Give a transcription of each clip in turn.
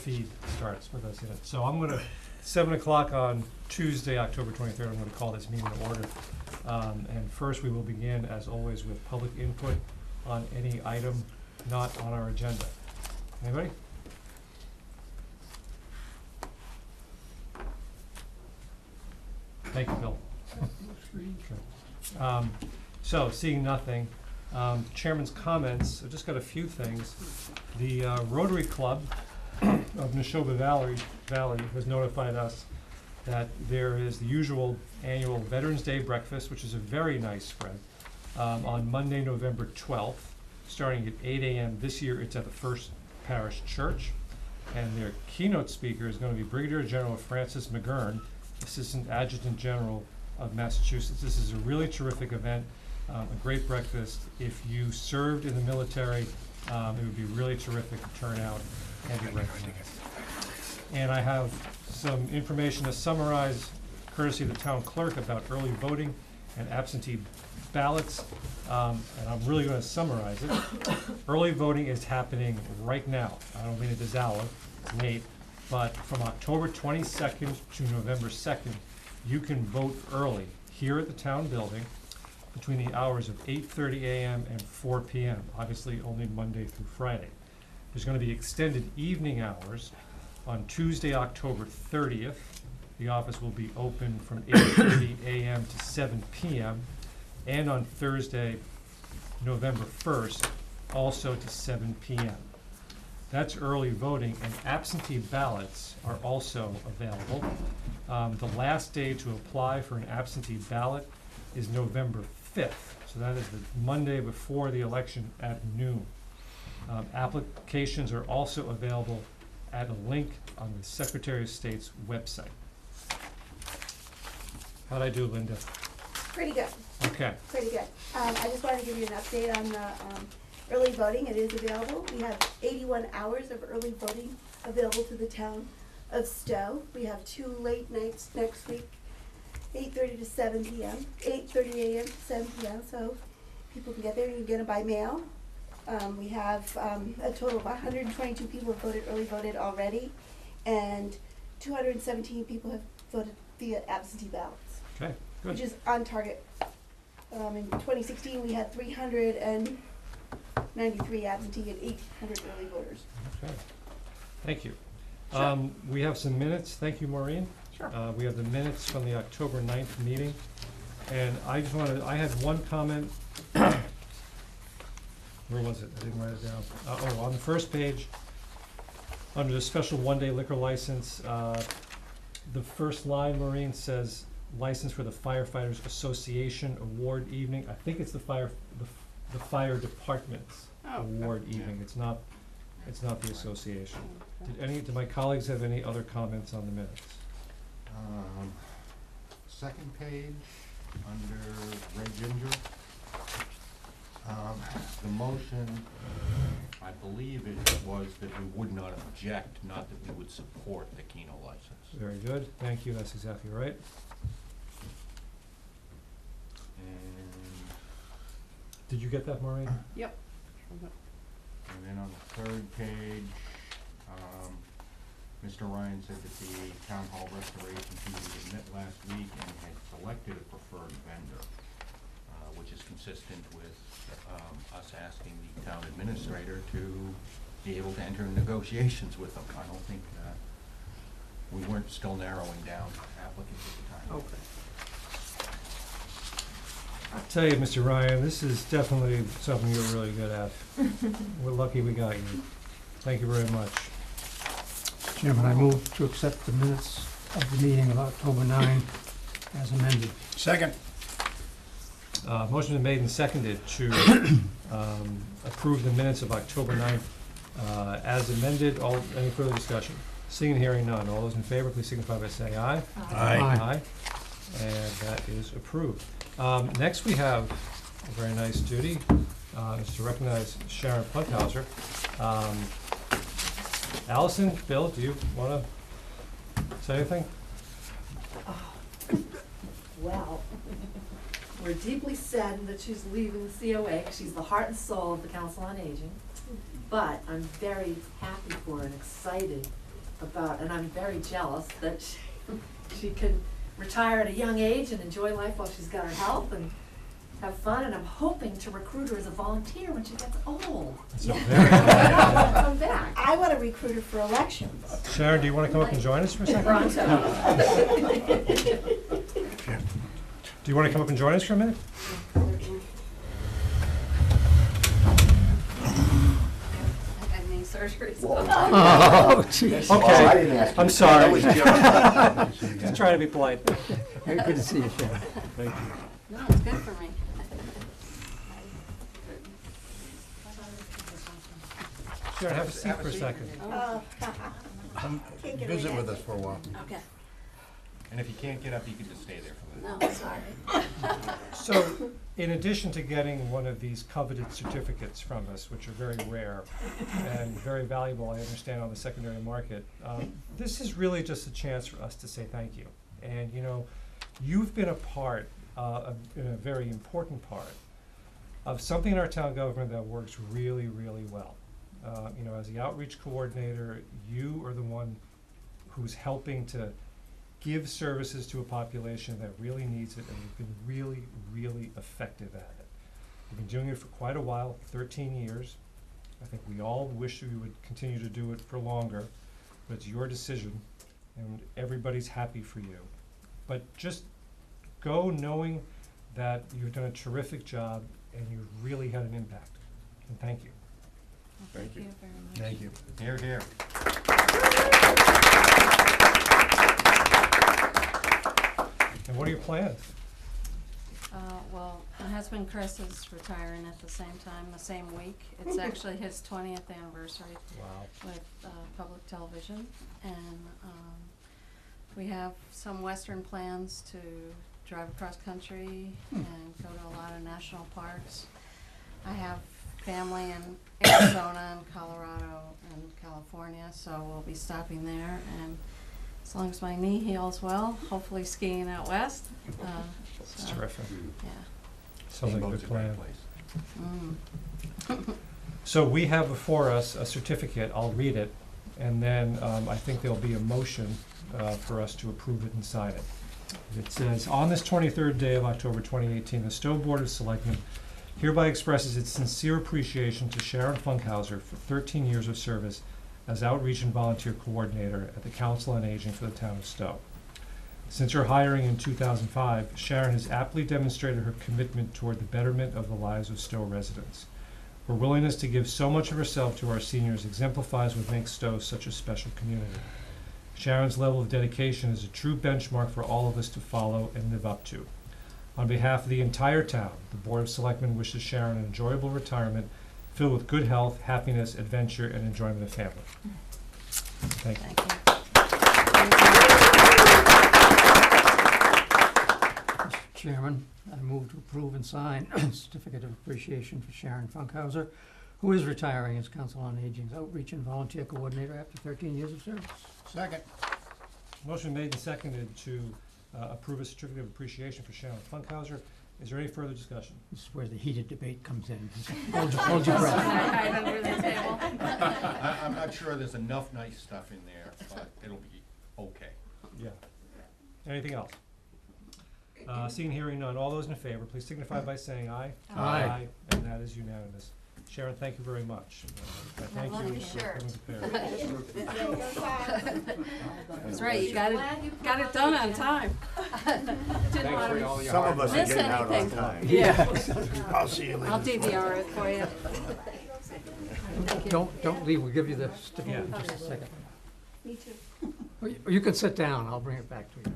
feed starts with us in it. So I'm gonna, 7 o'clock on Tuesday, October 23rd, I'm gonna call this meeting to order. And first we will begin, as always, with public input on any item not on our agenda. Anybody? Thank you, Bill. Sure. So, seeing nothing, Chairman's comments, I've just got a few things. The Rotary Club of Neshoba Valley has notified us that there is the usual annual Veterans Day breakfast, which is a very nice spread, on Monday, November 12th, starting at 8 a.m. This year, it's at the First Parish Church, and their keynote speaker is going to be Brigadier General Francis McGurn, Assistant Adjutant General of Massachusetts. This is a really terrific event, a great breakfast. If you served in the military, it would be really terrific to turn out and be recognized. And I have some information to summarize, courtesy of the town clerk, about early voting and absentee ballots, and I'm really going to summarize it. Early voting is happening right now. I don't mean at this hour, it's late, but from October 22nd to November 2nd, you can vote early here at the town building between the hours of 8:30 a.m. and 4 p.m., obviously only Monday through Friday. There's going to be extended evening hours on Tuesday, October 30th. The office will be open from 8:30 a.m. to 7 p.m., and on Thursday, November 1st, also to 7 p.m. That's early voting, and absentee ballots are also available. The last day to apply for an absentee ballot is November 5th, so that is the Monday before the election at noon. Applications are also available at a link on the Secretary of State's website. How'd I do, Linda? Pretty good. Okay. Pretty good. I just wanted to give you an update on the early voting. It is available. We have 81 hours of early voting available to the town of Stowe. We have 2 late nights next week, 8:30 to 7 p.m., 8:30 a.m. to 7 p.m. So people can get there. You can get them by mail. We have a total of 122 people have early voted already, and 217 people have voted via absentee ballots. Okay, good. Which is on target. In 2016, we had 393 absentee and 800 early voters. Okay, thank you. Sure. We have some minutes. Thank you, Maureen. Sure. We have the minutes from the October 9th meeting. And I just wanted, I had one comment. Where was it? I didn't write it down. On the first page, under the special one-day liquor license, the first line, Maureen, says license for the Firefighters Association Award Evening. I think it's the fire department's award evening. It's not the association. Did my colleagues have any other comments on the minutes? Second page, under Red Ginger. The motion, I believe it was that we would not object, not that we would support the Keno license. Very good, thank you, that's exactly right. And Did you get that, Maureen? Yep. and then on the third page, Mr. Ryan said that the Town Hall Restoration Committee had met last week and had selected a preferred vendor, which is consistent with us asking the town administrator to be able to enter negotiations with them. I don't think we weren't still narrowing down applicants at the time. Okay. I'll tell you, Mr. Ryan, this is definitely something you're really good at. We're lucky we got you. Thank you very much. Chairman, I move to accept the minutes of the meeting of October 9 as amended. Second. Motion been made and seconded to approve the minutes of October 9th as amended. Any further discussion? Seeing and hearing none. All those in favor, please signify by saying aye. Aye. Aye. And that is approved. Next we have a very nice duty, is to recognize Sharon Funkhouser. Allison, Bill, do you want to say anything? Well, we're deeply saddened that she's leaving the COA, 'cause she's the heart and soul of the Council on Aging. But I'm very happy for her and excited about, and I'm very jealous that she can retire at a young age and enjoy life while she's got her health and have fun, and I'm hoping to recruit her as a volunteer when she gets old. That's a Yeah. very good idea. Come back. I want to recruit her for elections. Sharon, do you want to come up and join us for a second? Pronto. Do you want to come up and join us for a minute? Had knee surgery, so. Oh, jeez. Okay, I didn't ask you. I'm sorry. That was Jim. Just trying to be polite. Very good to see you, Sharon. Thank you. No, it's good for me. Sharon, have a seat for a second. Oh, Come Can't get visit away. with us for a while. Okay, And if you can't get up, you can just stay there for the. no, sorry. So, in addition to getting one of these coveted certificates from us, which are very rare and very valuable, I understand, on the secondary market, this is really just a chance for us to say thank you. And, you know, you've been a part, a very important part, of something in our town government that works really, really well. You know, as the outreach coordinator, you are the one who's helping to give services to a population that really needs it, and you've been really, really effective at it. You've been doing it for quite a while, 13 years. I think we all wish we would continue to do it for longer, but it's your decision, and everybody's happy for you. But just go knowing that you've done a terrific job and you've really had an impact, and thank you. Thank you very much. Thank you. Here, here. And what are your plans? Well, my husband Chris is retiring at the same time, the same week. It's actually his 20th anniversary Wow. with public television. And we have some Western plans to drive across country and go to a lot of national parks. I have family in Arizona and Colorado and California, so we'll be stopping there. And as long as my knee heals well, hopefully skiing out west. It's So, terrific. yeah. Sounds like a good plan. Mm. So we have before us a certificate, I'll read it, and then I think there'll be a motion for us to approve it and sign it. It says, on this 23rd day of October 2018, the Stowe Board of Selectmen hereby expresses its sincere appreciation to Sharon Funkhouser for 13 years of service as Outreach and Volunteer Coordinator at the Council on Aging for the town of Stowe. Since her hiring in 2005, Sharon has aptly demonstrated her commitment toward the betterment of the lives of Stowe residents. Her willingness to give so much of herself to our seniors exemplifies what makes Stowe such a special community. Sharon's level of dedication is a true benchmark for all of us to follow and live up to. On behalf of the entire town, the Board of Selectmen wishes Sharon an enjoyable retirement filled with good health, happiness, adventure, and enjoyment of family. Thank you. Thank you. Mr. Chairman, I move to approve and sign a certificate of appreciation for Sharon Funkhouser, who is retiring as Council on Aging's Outreach and Volunteer Coordinator after 13 years of service. Second. Motion made and seconded to approve a certificate of appreciation for Sharon Funkhouser. Is there any further discussion? This is where the heated debate comes in. Hold your breath. Hide under the table. I'm not sure there's enough nice stuff in there, but it'll be okay. Yeah. Anything else? Seeing, hearing none, all those in favor, please signify by saying aye. Aye. And that is unanimous. Sharon, thank you very much. Thank love you your for shirt. coming prepared. That's right, you got it done on time. Didn't want to Some of us are miss getting out on anything. time. Yeah. I'll see you later. I'll DVR it for you. Thank you. Don't leave, we'll give you the certificate in Yeah. just a second. Me too. Or you can sit down, I'll bring it back to you.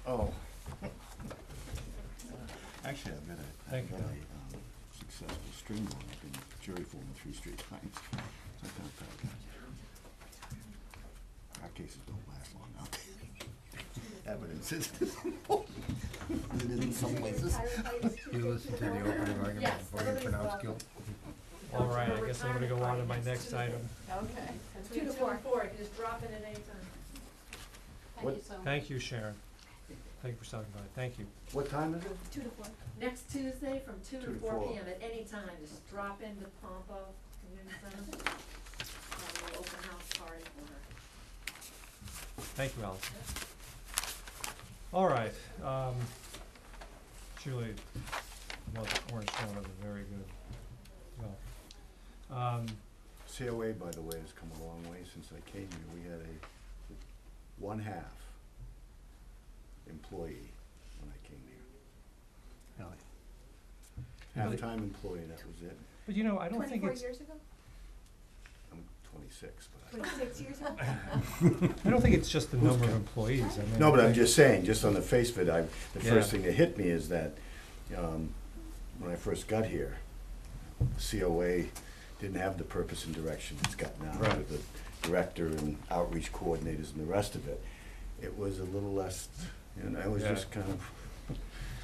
Oh. Actually, I've got Thank you. a successful string going up in jury form 3 straight times. So I kind of proud of that. Okay, cases don't last long out there. Evidence is it in some places. You listen to the opening argument Yes, before you everybody's pronounce welcome. guilt. All right, I guess I'm gonna go on to my next item. Okay. Between 2 and 4, you can just drop in at any time. Thank you so much. Thank you, Sharon. Thank you for stopping by. Thank you. What time is it? 2 to 4. Next Tuesday from 2 2 to to 4 4. p.m. at any time, just drop into Pompo Community Center. Have a little open house party for her. Thank you, Alice. All right, Julie, well, Orange Stone is a very good, well, COA, by the way, has come a long way since I came here. We had a one-half employee when I came here. Half-time employee, that was it. but you know, I don't think 24 it's, years ago? I'm 26, but 26 years ago? I don't think it's just the number of employees. I mean, No, but I I'm think- just saying, just on the face of it, the Yeah. first thing that hit me is that, when I first got here, COA didn't have the purpose and direction it's got now, with the director and outreach coordinators and the rest of it. It was a little less, it was Yeah. just kind of,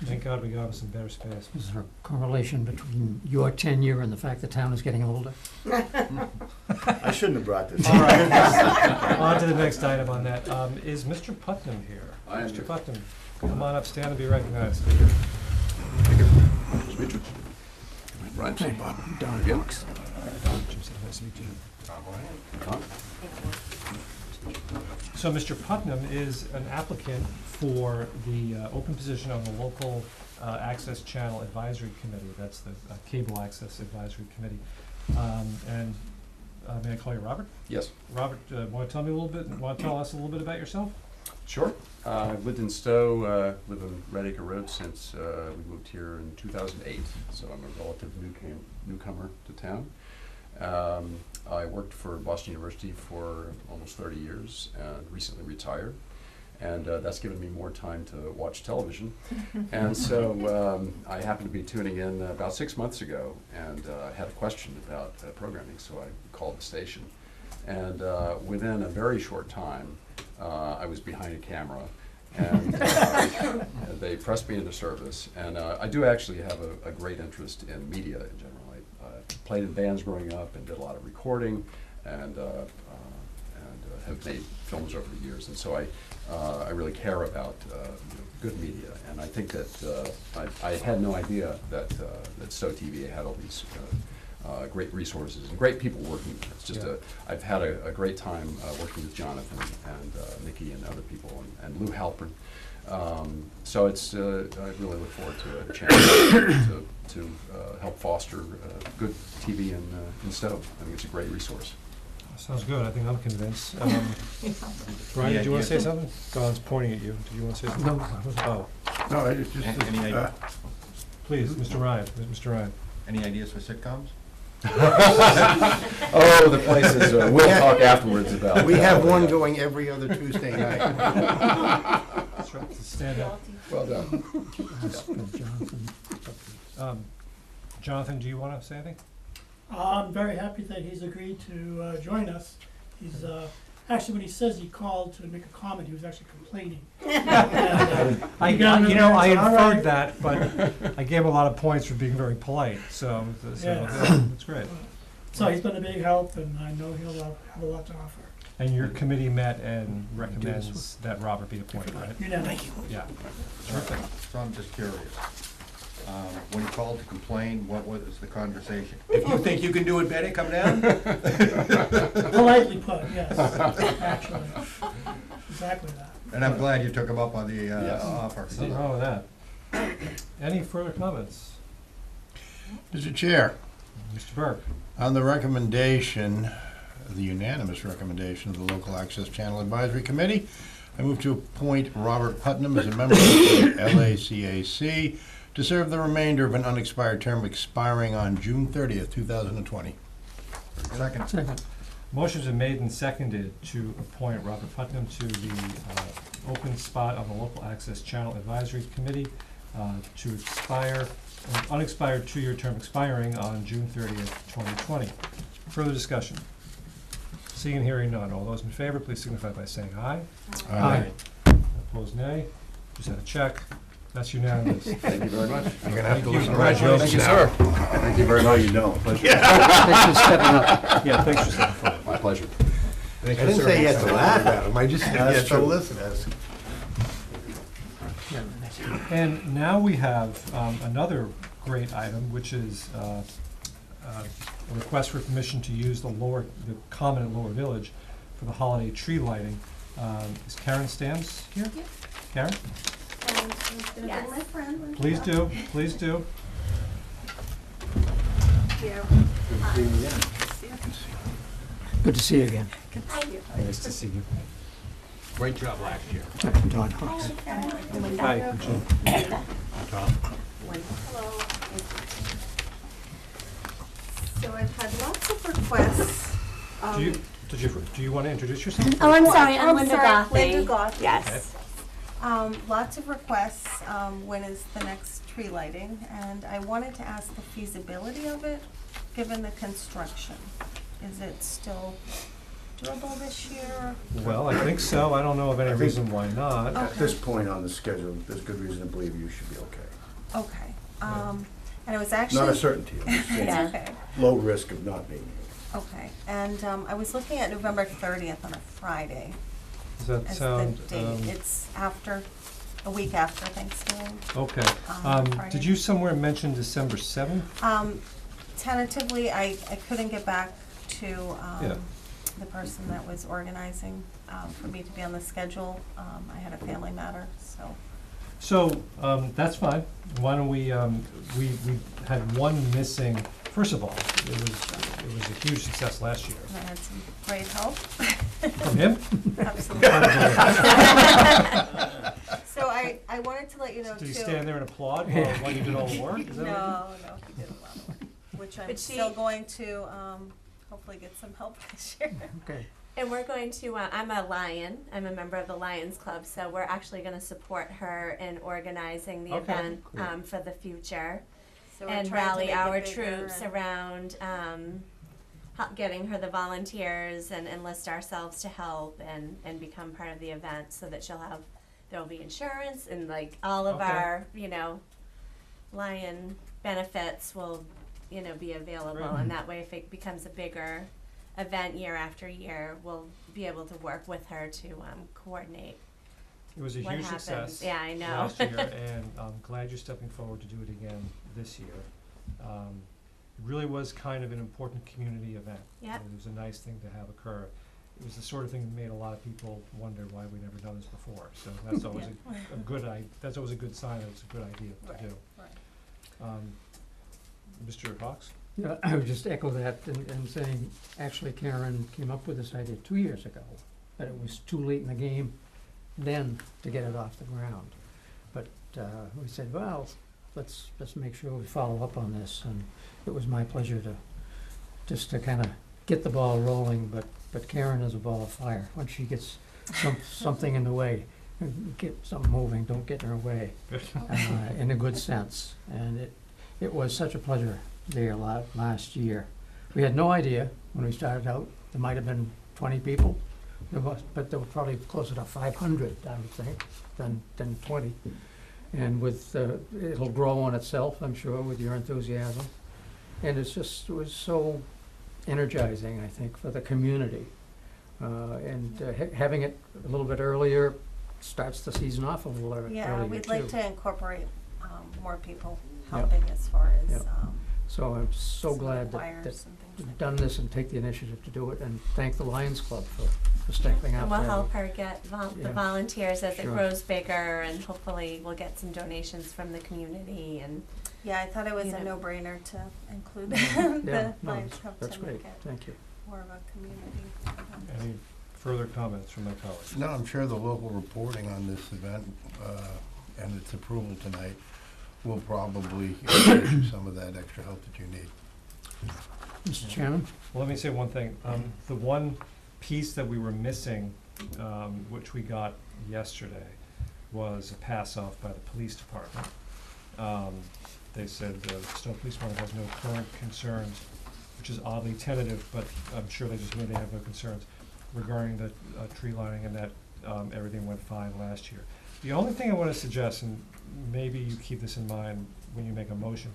Thank God we got him some better space. Is there a correlation between your tenure and the fact the town is getting older? I shouldn't have brought this All up. right, on to the next item on that. Is Mr. Putnam here? I am Mr. here. Putnam, come on up, stand and be recognized. Brian, Hey, Bob. Don Again. Fox. Nice to meet you. So Mr. Putnam is an applicant for the open position on the local access channel advisory committee. That's the cable access advisory committee. And may I call you Robert? Yes, Robert, want to tell us a little bit about yourself? sure. I've lived in Stowe, live on Red Acre Road since we moved here in 2008, so I'm a relative newcomer to town. I worked for Boston University for almost 30 years and recently retired. And that's given me more time to watch television. And so I happened to be tuning in about 6 months ago and had a question about programming, so I called the station. And within a very short time, I was behind a camera, and they pressed me into service. And I do actually have a great interest in media in general. I played in bands growing up and did a lot of recording, and have made films over the years. And so I really care about good media. And I think that I had no idea that Stowe TV had all these great resources and great people working there. It's just Yeah. I've had a great time working with Jonathan and Nikki and other people and Lou Halpern. So it's I really look forward to a chance to help foster good TV in Stowe. I think it's a great resource. Sounds good. I think I'm convinced. Brian, did you want to say something? Don's pointing at you. Do you want to say something? No, I wasn't. Oh, No, it's just, Any idea? please, Mr. Ryan. Mr. Ryan. Any ideas for sitcoms? Oh, the places, we'll talk afterwards about. We have one going every other Tuesday night. That's right. Stand up. Well done. Ask Jonathan. Jonathan, do you want to say anything? I'm very happy that he's agreed to join us. He's actually, when he says he called to make a comment, he was actually complaining. I inferred that, but I gave him a lot of points for being very polite, so Yeah. that's great. So he's been a big help, and I know he'll have a lot to offer. And your committee met and recommends that Robert be appointed, right? Unanimous. Yeah. Terrific. So I'm just curious. When you called to complain, what was the conversation? If you think you can do it better, come down? Politely put, yes, actually. Exactly that. And I'm glad you took him up on the Yes. offer. Nothing wrong with that. Any further comments? Mr. Chair, Mr. Burke? on the recommendation, the unanimous recommendation of the Local Access Channel Advisory Committee, I move to appoint Robert Putnam as a member of the LACAC to serve the remainder of an unexpired term expiring on June 30th, 2020. Second. Second. Motions are made and seconded to appoint Robert Putnam to the open spot on the Local Access Channel Advisory Committee to expire, an unexpired two-year term expiring on June 30th, 2020. Further discussion? Seeing and hearing none. All those in favor, please signify by saying aye. Aye. Opposed, nay. Just had a check. That's unanimous. Thank you very much. You're gonna have to listen to my Congratulations. jokes now. Thank you very No, much. you don't. Thanks for stepping up. Yeah, thanks for stepping forward. My pleasure. I didn't say you had to laugh at him, I just said you had to true. listen. And now we have another great item, which is a request for permission to use the common at Lower Village for the holiday tree lighting. Is Karen Stams here? Yep. Karen? And I'm gonna bring my friend. when Please she's up. do, please do. Here. Good to see you again. Thank you. Nice to see you. Great job last year. Don Hawks. Hi, Jim. Hello. So I've had lots of requests. Do you want to introduce yourself? Oh, I'm sorry, I'm I'm Linda sorry, Gothy. Linda Gothy. Yes. Lots of requests, when is the next tree lighting? And I wanted to ask the feasibility of it, given the construction. Is it still doable this year? Well, I think so. I don't know of any I think- reason why not. At this point on the schedule, there's good reason to believe you should be okay. Okay, and it was actually. Not a certainty, I'm just saying, Yeah. Okay, low risk of not being. okay, and, I was looking at November 30th on a Friday Does that as the sound, date. It's a week after Thanksgiving. okay. Friday. Did you somewhere mention December 7th? Tentatively, I couldn't get back to, Yeah. the person that was organizing, for me to be on the schedule. I had a family matter, so. So, that's fine. Why don't we had one missing, first of all, it was a huge success last year. I had some great help. From him? Absolutely. So I wanted to let you know too. Did he stand there and applaud while you did all the work? Is that No, what no, he did a lot of work, which I'm But she- still going to, hopefully get some help this year. Okay. And we're going to, I'm a Lion, I'm a member of the Lions Club, so we're actually gonna support her in organizing the Okay, event, cool. for the future. So we're And trying to rally make it our bigger troops and- around, getting her the volunteers and enlist ourselves to help and become part of the event so that there'll be insurance and like all of Okay. our, Lion benefits will, be available. Great. And that way, if it becomes a bigger event year after year, we'll be able to work with her to coordinate It was a what huge happens. success Yeah, I know. last year, and I'm glad you're stepping forward to do it again this year. It really was kind of an important community event. Yep. It was a nice thing to have occur. It was the sort of thing that made a lot of people wonder why we'd never done this before. So that's always a good that's always a good sign that it's a good idea Right. to do. Right. Mr. Hawks? Yeah, I would just echo that and saying, actually Karen came up with this idea 2 years ago, but it was too late in the game then to get it off the ground. But we said, well, let's make sure we follow up on this, and it was my pleasure to kind of get the ball rolling, but Karen is a ball of fire. Once she gets something in the way, get something moving, don't get in her way, in a good sense. And it was such a pleasure there last year. We had no idea when we started out. There might have been 20 people, but there were probably closer to 500, I would think, than 20. And it'll grow on itself, I'm sure, with your enthusiasm. And it was so energizing, I think, for the community. Having it a little bit earlier starts the season off a little earlier too. Yeah, we'd like to incorporate, more people Yep. helping as far as, Yep. So I'm so some glad choirs that and things you've like done this and take the initiative to do it, and thank the Lions Club for stepping up. And we'll there. help her get the Yeah. volunteers as it Sure. grows bigger, and hopefully we'll get some donations from the community and Yeah, I thought it was You a know. no-brainer to include Yeah, the no, Lions Club that's to great, make it thank you. more of a community event. Any further comments from my colleagues? No, I'm sure the local reporting on this event and its approval tonight will probably give you some of that extra help that you need. Mr. Chairman? Well, let me say one thing. The one piece that we were missing, which we got yesterday, was a pass-off by the police department. They said the Stowe Police Department has no current concerns which is oddly tentative, but I'm sure they just maybe have no concerns regarding the tree lighting and that everything went fine last year. The only thing I want to suggest, and maybe you keep this in mind when you make a motion,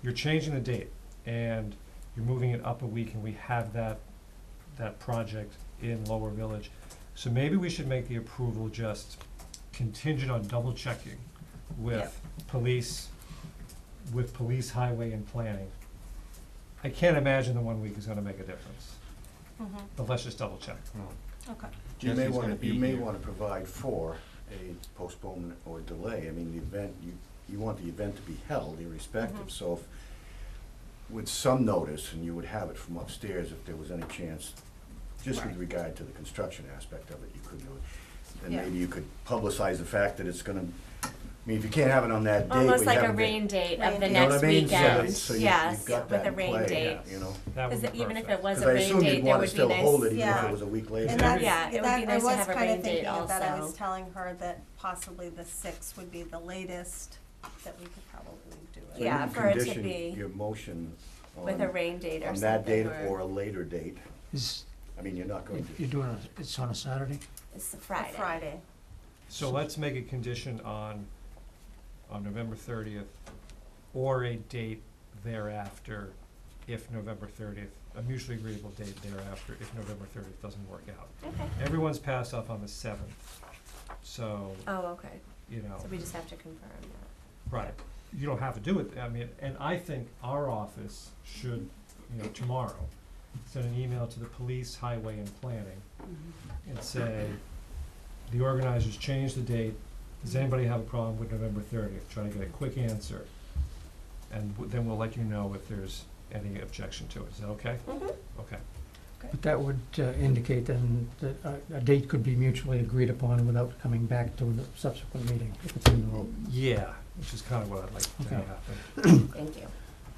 you're changing the date and you're moving it up a week, and we have that project in Lower Village. So maybe we should make the approval just contingent on double checking with police, highway, and planning. I can't imagine the 1 week is gonna make a difference, but let's just double check. Okay. You may Jesse's wanna, gonna be you may here. wanna provide for a postponement or delay. I mean, the event, you want the event to be held irrespective, so if, with some notice, and you would have it from upstairs if there was any chance, just with regard to the construction aspect of it, you could do it. And Yeah. maybe you could publicize the fact that it's gonna, I mean, if you can't have it on that date, but you Almost like a have it- rain date of the You know what next I mean? weekend, So yes, you've got with that a in rain play, date. you know? That would Because be even if perfect. it was Because a I rain assume date, you'd there wanna would be still hold it nice, even if Yeah. it was a week later. And that's, Yeah, it would be that, nice I to was have a kinda rain date thinking of that, I also. was telling her that possibly the 6th would be the latest that we could probably do it. So Yeah, you can for it to condition be your motion with a rain date or on something. that date or a later date. Is, I mean, you're not going to. you're doing it, it's on a Saturday? It's a A Friday. Friday. So let's make a condition on November 30th, or a date thereafter if November 30th, a mutually agreeable date thereafter if November 30th doesn't work out. Okay. Everyone's passed off on the 7th, so, Oh, okay. you know, So we just have to confirm that. right. You don't have to do it, I mean, and I think our office should, tomorrow, send an email to the police, highway, and planning and say, the organizers changed the date. Does anybody have a problem with November 30th? Try to get a quick answer. And then we'll let you know if there's any objection to it. Is that okay? Okay. But that would indicate then that a date could be mutually agreed upon without coming back to the subsequent meeting, if it's in the road. Yeah, which is kind of what I'd like to Okay. have happen. Thank you.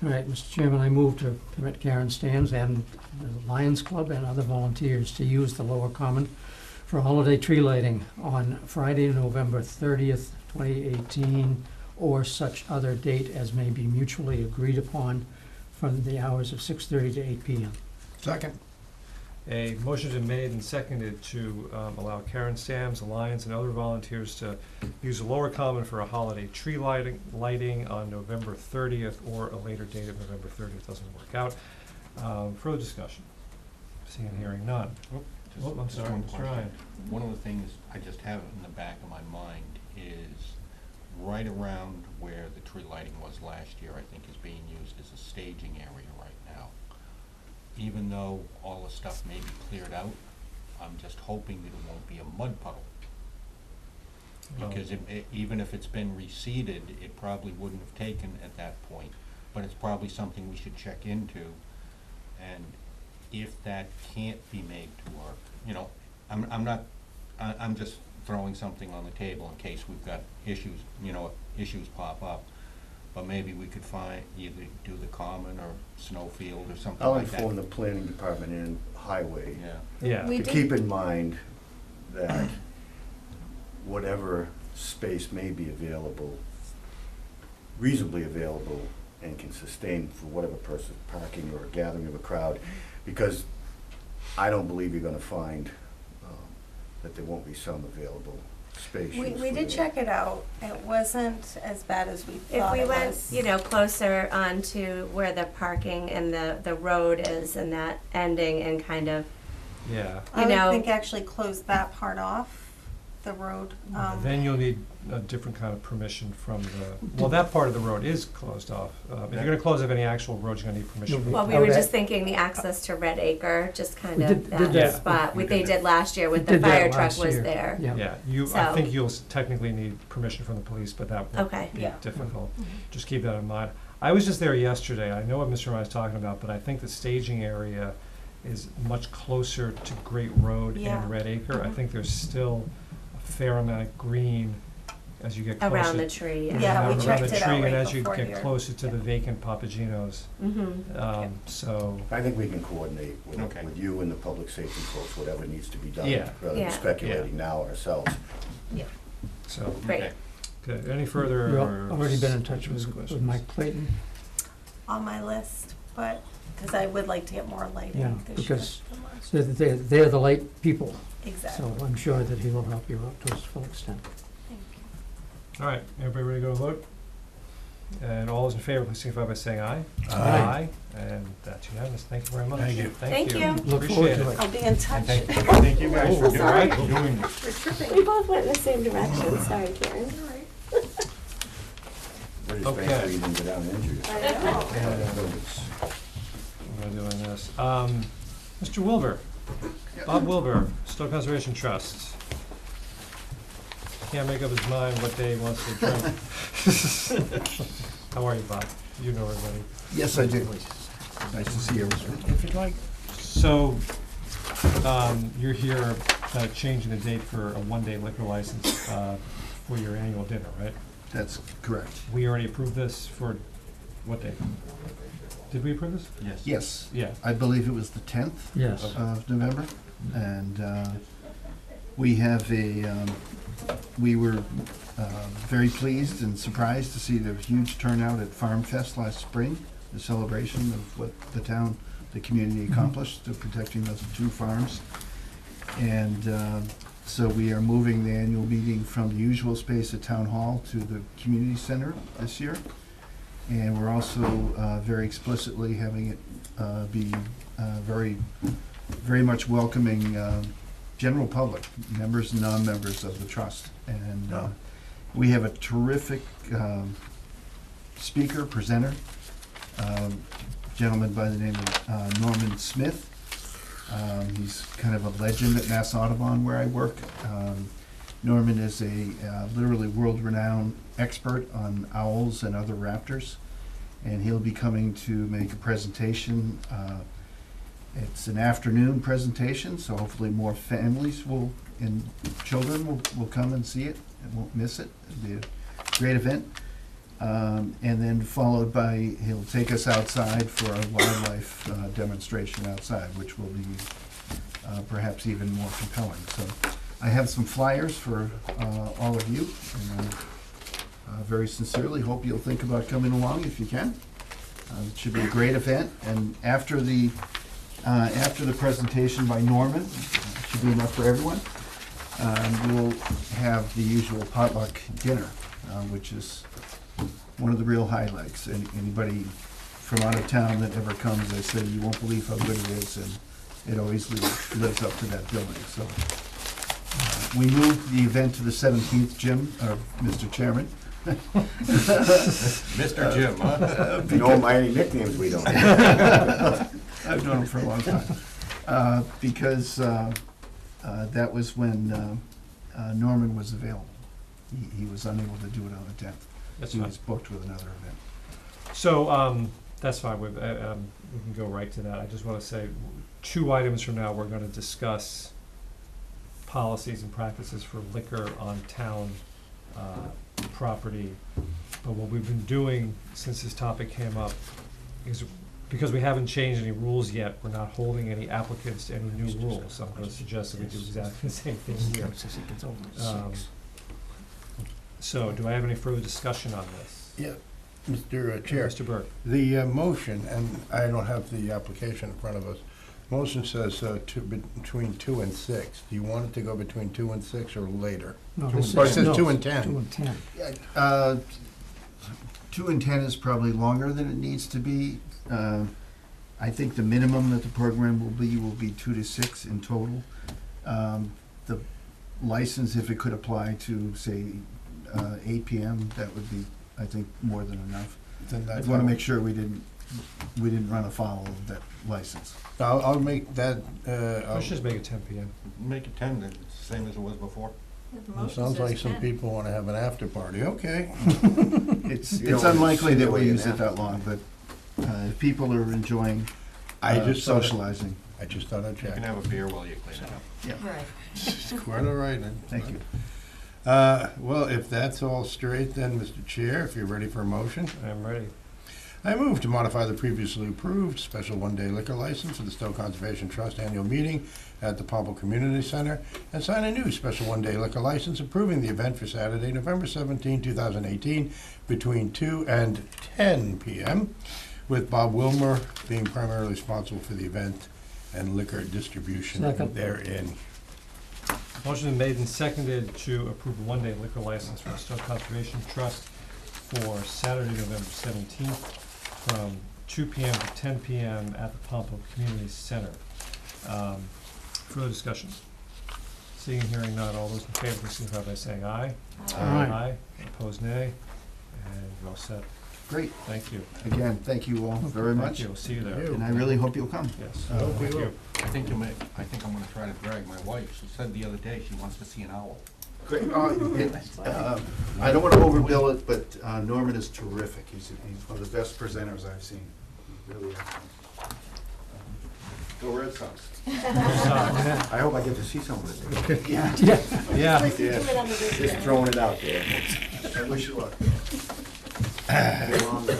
All right, Mr. Chairman, I move to permit Karen Stams and the Lions Club and other volunteers to use the Lower Common for holiday tree lighting on Friday, November 30th, 2018, or such other date as may be mutually agreed upon from the hours of 6:30 to 8 p.m. Second. A motion's been made and seconded to allow Karen Stams, Alliance, and other volunteers to use the Lower Common for a holiday tree lighting on November 30th or a later date if November 30th doesn't work out. Further discussion? Seeing and hearing none. Just- Oh, I'm just sorry, one Mr. question. Ryan. One of the things I just have in the back of my mind is right around where the tree lighting was last year, I think is being used as a staging area right now. Even though all the stuff may be cleared out, I'm just hoping that it won't be a mud puddle. Because even if it's been reseeded, it probably wouldn't have taken at that point. But it's probably something we should check into. And if that can't be made to work, I'm just throwing something on the table in case we've got issues, issues pop up. But maybe we could either do the common or Snowfield or something I'll like that. inform the planning department and highway Yeah. Yeah. We to did- keep in mind that whatever space may be available, reasonably available, and can sustain for whatever person, parking or a gathering of a crowd, because I don't believe you're gonna find that there won't be some available space. We used did for the- check it out. It wasn't as bad as we If thought we it went, was. closer onto where the parking and the road is and that ending and kind of, Yeah. I you would know- think actually close that part off, the road. Then you'll need a different kind of permission from well, that part of the road is closed off. If you're gonna close off any actual roads, you're gonna need permission. well, we Oh, were that- just thinking the access to Red Acre, just kind We of did that that. spot, We they did did last year with the Did that fire truck last was year. there. Yeah. Yeah, I So- think you'll technically need permission from the police, but that won't Okay. be Yeah. difficult. Just keep that in mind. I was just there yesterday. I know what Mr. Ryan's talking about, but I think the staging area is much closer to Great Road Yeah. and Red Acre. I Mhm. think there's still a fair amount of green as you get closer. Around the tree. Yeah, we around checked the it out tree, and right as you before get here. closer to the vacant Papagenos. Mm-hmm. So, I think we can coordinate Okay. with you and the public safety folks, whatever needs to be done, Yeah. rather Yeah. than speculating now ourselves. so, Great. okay, any further? We've already been in touch with questions? Mike Clayton. On my list. but, because I would like to get more lighting Yeah, this year. because they're the light people, Exactly. so I'm sure that he will help you out to his full extent. Thank you. All right, everybody ready to go vote? And all those in favor, please signify by saying aye. Aye. And that's unanimous. Thank you very much. Thank you. Thank you. Look forward Appreciate to it. it. I'll be in touch. Thank you guys for Oh, sorry. doing this. We're tripping. We both went in the same direction, sorry Karen. We're just Okay. thankful you didn't go down and injure yourself. I know. We're doing this. Mr. Wilbur, Bob Wilbur, Stowe Conservation Trust. Can't make up his mind what day he wants to adjourn. How are you, Bob? You know everybody. Yes, I do. Nice to see everyone. If you'd like. So, you're here, changing the date for a one-day liquor license, for your annual dinner, right? That's correct. We already approved this for, what day? Did we approve this? Yes. Yes, Yeah. I believe it was the 10th Yes. of November, and we have we were very pleased and surprised to see the huge turnout at Farm Fest last spring, the celebration of what the community accomplished, of protecting those 2 farms. And so we are moving the annual meeting from the usual space at Town Hall to the community center this year. And we're also very explicitly having it be very, very much welcoming general public, members and non-members of the trust. And we have a terrific speaker, presenter, gentleman by the name of Norman Smith. He's kind of a legend at Mass Audubon where I work. Norman is a literally world-renowned expert on owls and other raptors, and he'll be coming to make a presentation. It's an afternoon presentation, so hopefully more families and children will come and see it and won't miss it. It'll be a great event. And then followed by, he'll take us outside for a wildlife demonstration outside, which will be perhaps even more compelling. So I have some flyers for all of you, and I very sincerely hope you'll think about coming along if you can. It should be a great event, and after the presentation by Norman, should be enough for everyone, we'll have the usual potluck dinner, which is one of the real highlights. Anybody from out of town that ever comes, I say, you won't believe how good it is, and it always lives up to that billing. So we moved the event to the 17th, Jim, Mr. Chairman. Mr. Jim, huh? You know my nicknames we don't. I've known him for a long time. Because that was when Norman was available. He was unable to do it on the 10th. He was booked with another event. So, that's fine, we can go right to that. I just wanna say, 2 items from now, we're gonna discuss policies and practices for liquor on town, property. But what we've been doing since this topic came up is, because we haven't changed any rules yet, we're not holding any applicants to any new rules. So I'm gonna suggest that we do exactly the same thing here. So, do I have any further discussion on this? Yeah, Mr. Chair. Mr. Burke? The motion, and I don't have the application in front of us, motion says between 2 and 6. Do you want it to go between 2 and 6 or later? No, Two- this or it is- says no, 2 and 10. 2 and 10. 2 and 10 is probably longer than it needs to be. I think the minimum that the program will be 2 to 6 in total. The license, if it could apply to, say, 8 PM, that would be, I think, more than enough. I'd want to make sure we didn't run afoul of that license. I'll make that, Let's just make it 10 PM. Make it 10, it's the same as it was before. it sounds like some people want to have an after party, okay. It's You don't unlikely that we'll simulate use an it that long, but if people are enjoying socializing. I just thought I'd You check. can have a beer while you clean it up. Right. Quite all right, then. Thank you. Well, if that's all straight, then, Mr. Chair, if you're ready for a motion. I'm ready. I move to modify the previously approved special one-day liquor license for the Stowe Conservation Trust annual meeting at the Pompano Community Center and sign a new special one-day liquor license approving the event for Saturday, November 17, 2018, between 2 and 10 p.m. with Bob Wilmer being primarily responsible for the event and liquor distribution Second. therein. Motion been made and seconded to approve a one-day liquor license for the Stowe Conservation Trust for Saturday, November 17th, from 2 p.m. to 10 p.m. at the Pompano Community Center. Further discussion? Seeing and hearing none, all those in favor, please signify by saying aye. Aye. Opposed, nay. And you're all set. Great. Thank you. Again, thank you all very Thank much, you. We'll see you there. and I really hope you'll come. Yes. Thank you. I think I'm gonna try to drag my wife. She said the other day she wants to see an owl. Great. I don't wanna overbill it, but Norman is terrific. He's one of the best presenters I've seen. He really is. Go Red Sox. I hope I get to see some of it. Yeah. Yeah. Listen to it on the radio. Just throwing it out there. I wish you luck. Have a long ride.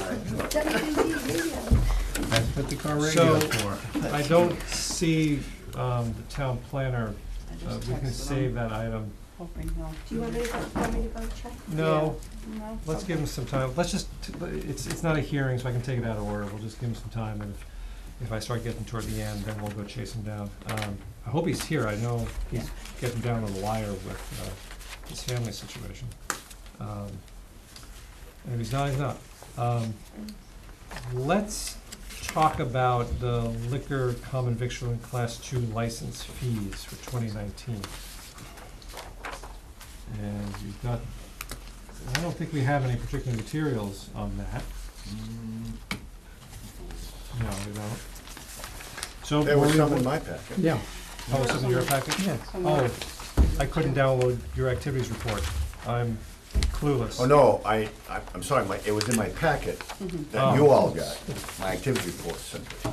WCC radio. That's what the car So, radio's for. I don't see the town planner. I just We can texted save him, that item. hoping he'll. Do you want me to go check? No, No, let's give him some time. Let's just, it's not a hearing, so I can take it out of order. We'll just give him some time, and if I start getting toward the end, then we'll go chase him down. I hope he's here. I know he's getting down to the wire with his family situation. And if he's not, he's not. Let's talk about the liquor common victualling class 2 license fees for 2019. And you've got, I don't think we have any particular materials on that. No, we don't. So. There was some in my packet. Yeah, Oh, it's in your packet? yeah. Oh, I couldn't download your activities report. I'm clueless. Oh, no, I'm sorry, it was in my packet that you all got, my activity report simply.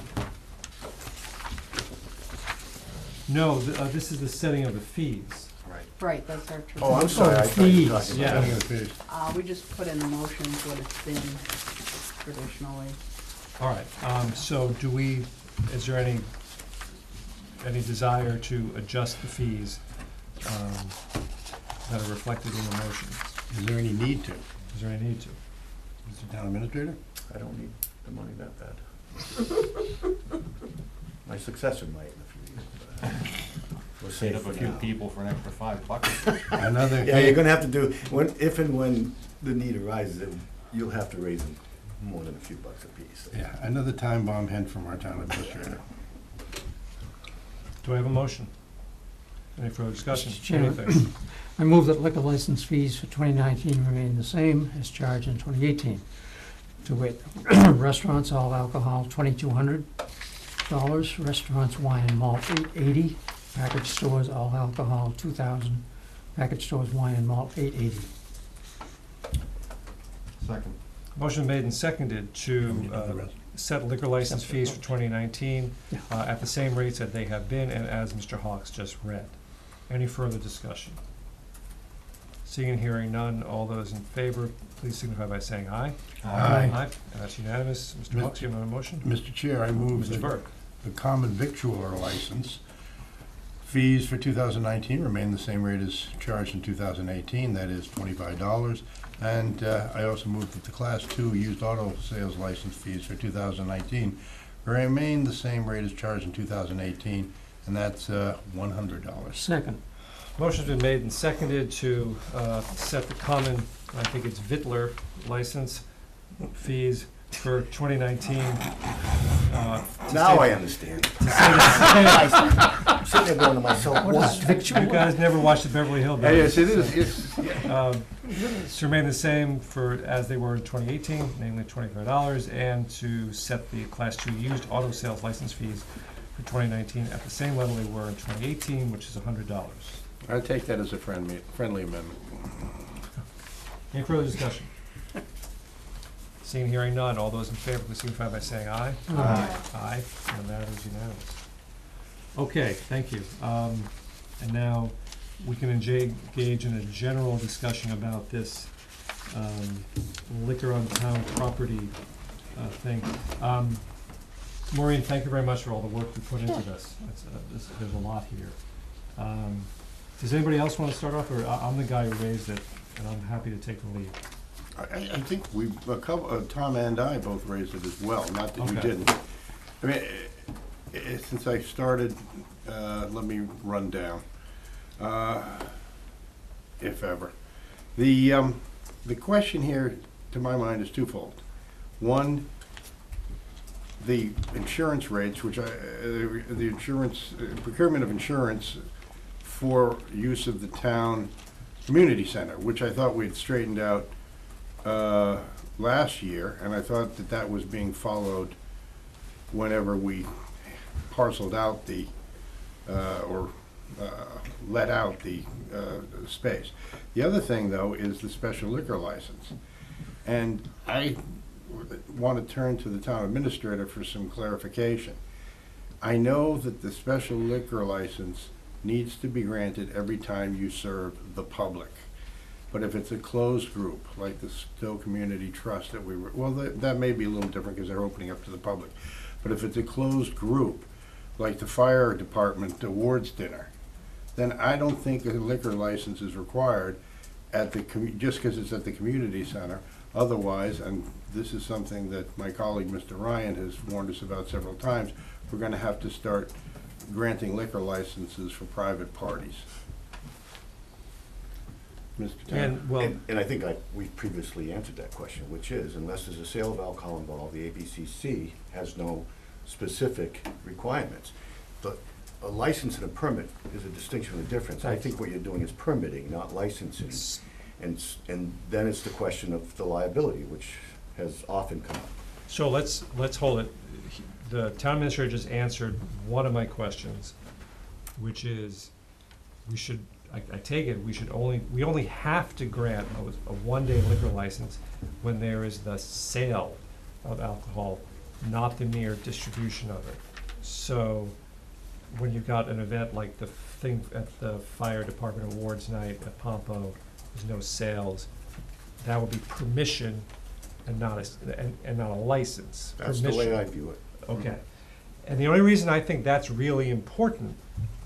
No, this is the setting of the fees. Right. Right, that's our. Oh, I'm sorry, I thought you were talking Yeah. about. I'm gonna finish. We just put in the motions what it's been traditionally. All right, so is there any desire to adjust the fees that are reflected in the motions? Is there any need to? Is there any need to? Mr. Town Administrator? I don't need the money that bad. My successor might in a few years, but we're Save safe up for a few now. people for an extra $5. Another. Yeah, you're gonna have to do, if and when the need arises, you'll have to raise them more than a few bucks a piece. Yeah, another time bomb hint from our Town Administrator. Do I have a motion? Any further discussion? Mr. Chairman. Anything? I move that liquor license fees for 2019 remain the same as charged in 2018. To wit, restaurants, all alcohol, $2,200. Restaurants, wine and malt, $880. Package stores, all alcohol, $2,000. Package stores, wine and malt, $880. Second. Motion made and seconded to set liquor license fees for 2019 Yeah. at the same rates that they have been and as Mr. Hawks just read. Any further discussion? Seeing and hearing none, all those in favor, please signify by saying aye. Aye. That's unanimous. Mr. Hawks, you have another motion? Mr. Chair, I move Mr. that Burke. the common victualler license fees for 2019 remain the same rate as charged in 2018, that is $25. And I also move that the Class 2 used auto sales license fees for 2019 remain the same rate as charged in 2018, and that's $100. Second. Motion's been made and seconded to set the common, I think it's Vittler license fees for 2019. Now I understand. I'm sitting there going to myself, What is what? victual? You guys never watched the Beverly Hillbillies. Yes, it is. To remain the same as they were in 2018, namely $25, and to set the Class 2 used auto sales license fees for 2019 at the same level they were in 2018, which is $100. I take that as a friendly amendment. Any further discussion? Seeing, hearing none, all those in favor, please signify by saying aye. Aye, and that is unanimous. Okay, thank you. And now we can engage in a general discussion about this liquor on town property thing. Maureen, thank you very much for all the work you put into this. There's a lot here. Does anybody else want to start off, or I'm the guy who raised it, and I'm happy to take the lead. I think Tom and I both raised it as well, not that you Okay. didn't. I mean, since I started, let me run down, if ever. The question here, to my mind, is twofold. One, the insurance rates, which the insurance, procurement of insurance for use of the town community center, which I thought we'd straightened out last year, and I thought that that was being followed whenever we parceled out the, let out the space. The other thing, though, is the special liquor license. And I want to turn to the town administrator for some clarification. I know that the special liquor license needs to be granted every time you serve the public. But if it's a closed group, like the Stowe Community Trust that we were, well, that may be a little different because they're opening up to the public. But if it's a closed group, like the fire department awards dinner, then I don't think a liquor license is required at the, just because it's at the community center. Otherwise, and this is something that my colleague, Mr. Ryan, has warned us about several times, we're gonna have to start granting liquor licenses for private parties. Mr. Tanner? And, well, And I think we've previously answered that question, which is, unless there's a sale of alcohol involved, the ABCC has no specific requirements. But a license and a permit is a distinction and a difference. I think what you're doing is permitting, not licensing. And then it's the question of the liability, which has often come up. so let's hold it. The town administrator just answered one of my questions, which is, we should, I take it, we only have to grant a one-day liquor license when there is the sale of alcohol, not the mere distribution of it. So, when you've got an event like the thing at the fire department awards night at Pompo, there's no sales, that would be permission and not a license. That's the way I view it. Okay. And the only reason I think that's really important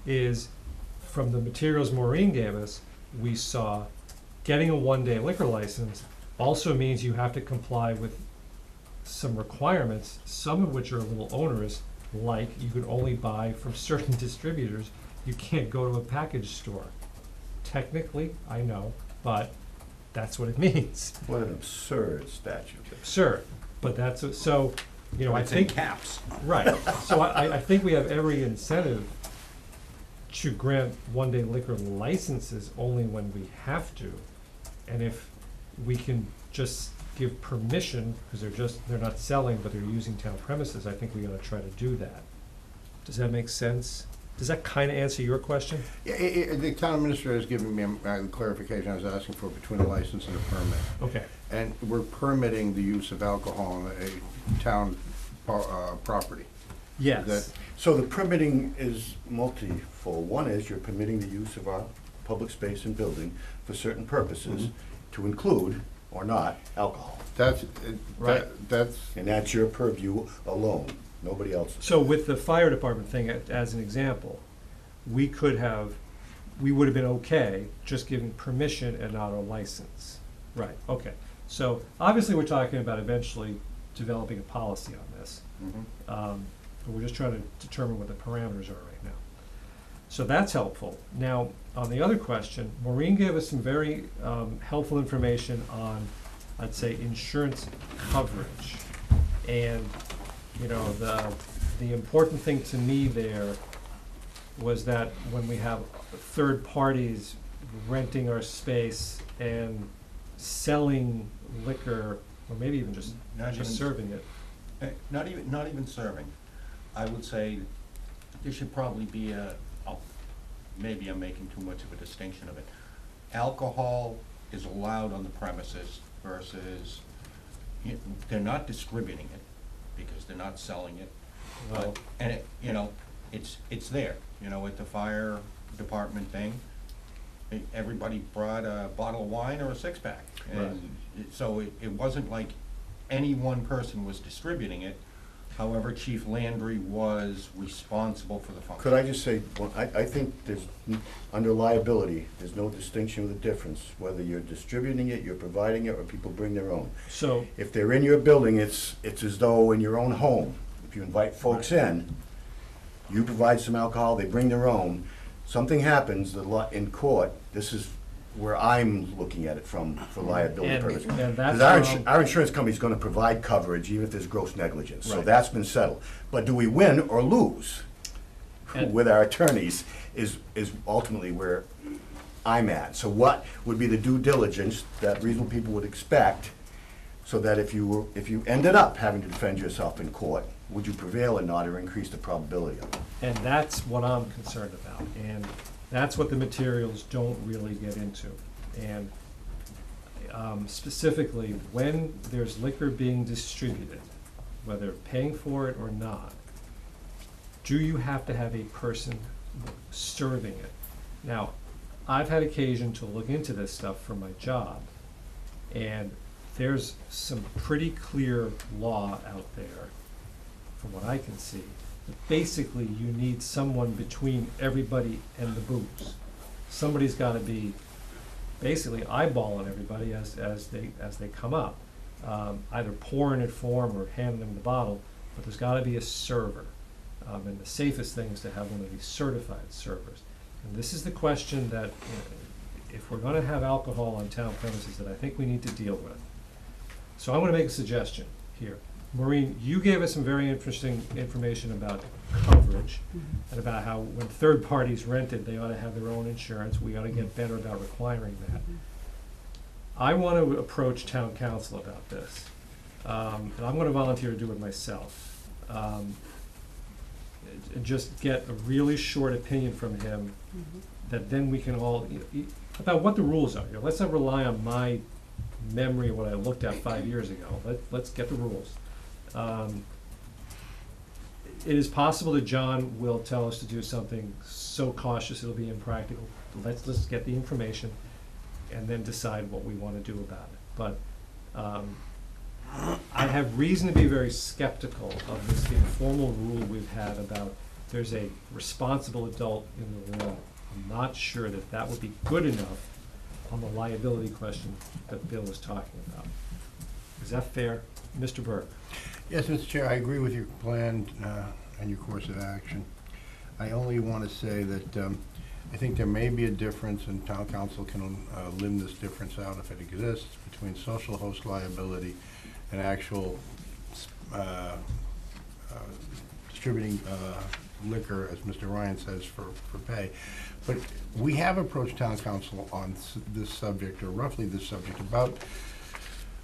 is from the materials Maureen gave us, we saw getting a one-day liquor license also means you have to comply with some requirements, some of which are a little onerous, like you can only buy from certain distributors. You can't go to a package store. Technically, I know, but that's what it means. What an absurd statute. Absurd, but so, you know, I It's in think. caps. Right, so I think we have every incentive to grant one-day liquor licenses only when we have to. And if we can just give permission, because they're not selling, but they're using town premises, I think we ought to try to do that. Does that make sense? Does that kind of answer your question? Yeah, the town administrator is giving me a clarification I was asking for between a license and a permit. Okay, And we're permitting the use of alcohol on a town property. yes, So the permitting is multifold. One is you're permitting the use of our public space and building for certain purposes, to include, or not, alcohol. That's, Right. that's, And that's your purview alone, nobody else's. so with the fire department thing, as an example, we would have been okay just giving permission and not a license. Right, okay. So obviously, we're talking about eventually developing a policy on this. But we're just trying to determine what the parameters are right now. So that's helpful. Now, on the other question, Maureen gave us some very helpful information on, I'd say, insurance coverage. And, you know, the important thing to me there was that when we have third parties renting our space and selling liquor, or maybe even just serving it. Not even serving. I would say there should probably be maybe I'm making too much of a distinction of it. Alcohol is allowed on the premises versus, they're not distributing it because they're not selling it. Well, And it, you know, it's there, you know, at the fire department thing. Everybody brought a bottle of wine or a six-pack. Right. And so it wasn't like any one person was distributing it. However, Chief Landry was responsible for the function. Could I just say, well, I think there's, under liability, there's no distinction or the difference, whether you're distributing it, you're providing it, or people bring their own. So, If they're in your building, it's as though in your own home. If you invite folks in, you provide some alcohol, they bring their own, something happens in court, this is where I'm looking at it from, for liability and, purposes. and that's Because our insurance company's gonna provide coverage even if there's gross negligence, so Right. that's been settled. But do we win or lose And- with our attorneys is ultimately where I'm at. So what would be the due diligence that reasonable people would expect, so that if you ended up having to defend yourself in court, would you prevail or not, or increase the probability of it? And that's what I'm concerned about, and that's what the materials don't really get into. And specifically, when there's liquor being distributed, whether paying for it or not, do you have to have a person serving it? Now, I've had occasion to look into this stuff for my job, and there's some pretty clear law out there, from what I can see, that basically you need someone between everybody and the booze. Somebody's gotta be basically eyeballing everybody as they come up, either pouring it for them or handing them the bottle, but there's gotta be a server. And the safest thing is to have one of these certified servers. And this is the question that, if we're gonna have alcohol on town premises, that I think we need to deal with. So I'm gonna make a suggestion here. Maureen, you gave us some very interesting information about coverage and about how when third parties rent it, they ought to have their own insurance. We ought to get better about requiring that. I want to approach town council about this, and I'm going to volunteer to do it myself. And just get a really short opinion from him that then we can all, about what the rules are. Let's not rely on my memory of what I looked at 5 years ago. Let's get the rules. It is possible that John will tell us to do something so cautious it'll be impractical. Let's get the information and then decide what we want to do about it. But I have reason to be very skeptical of this informal rule we've had about there's a responsible adult in the room. I'm not sure that that would be good enough on the liability question that Bill was talking about. Is that fair? Mr. Burke? Yes, Mr. Chair, I agree with your plan and your course of action. I only want to say that I think there may be a difference, and town council can limb this difference out if it exists, between social host liability and actual distributing liquor, as Mr. Ryan says, for pay. But we have approached town council on this subject, or roughly this subject, about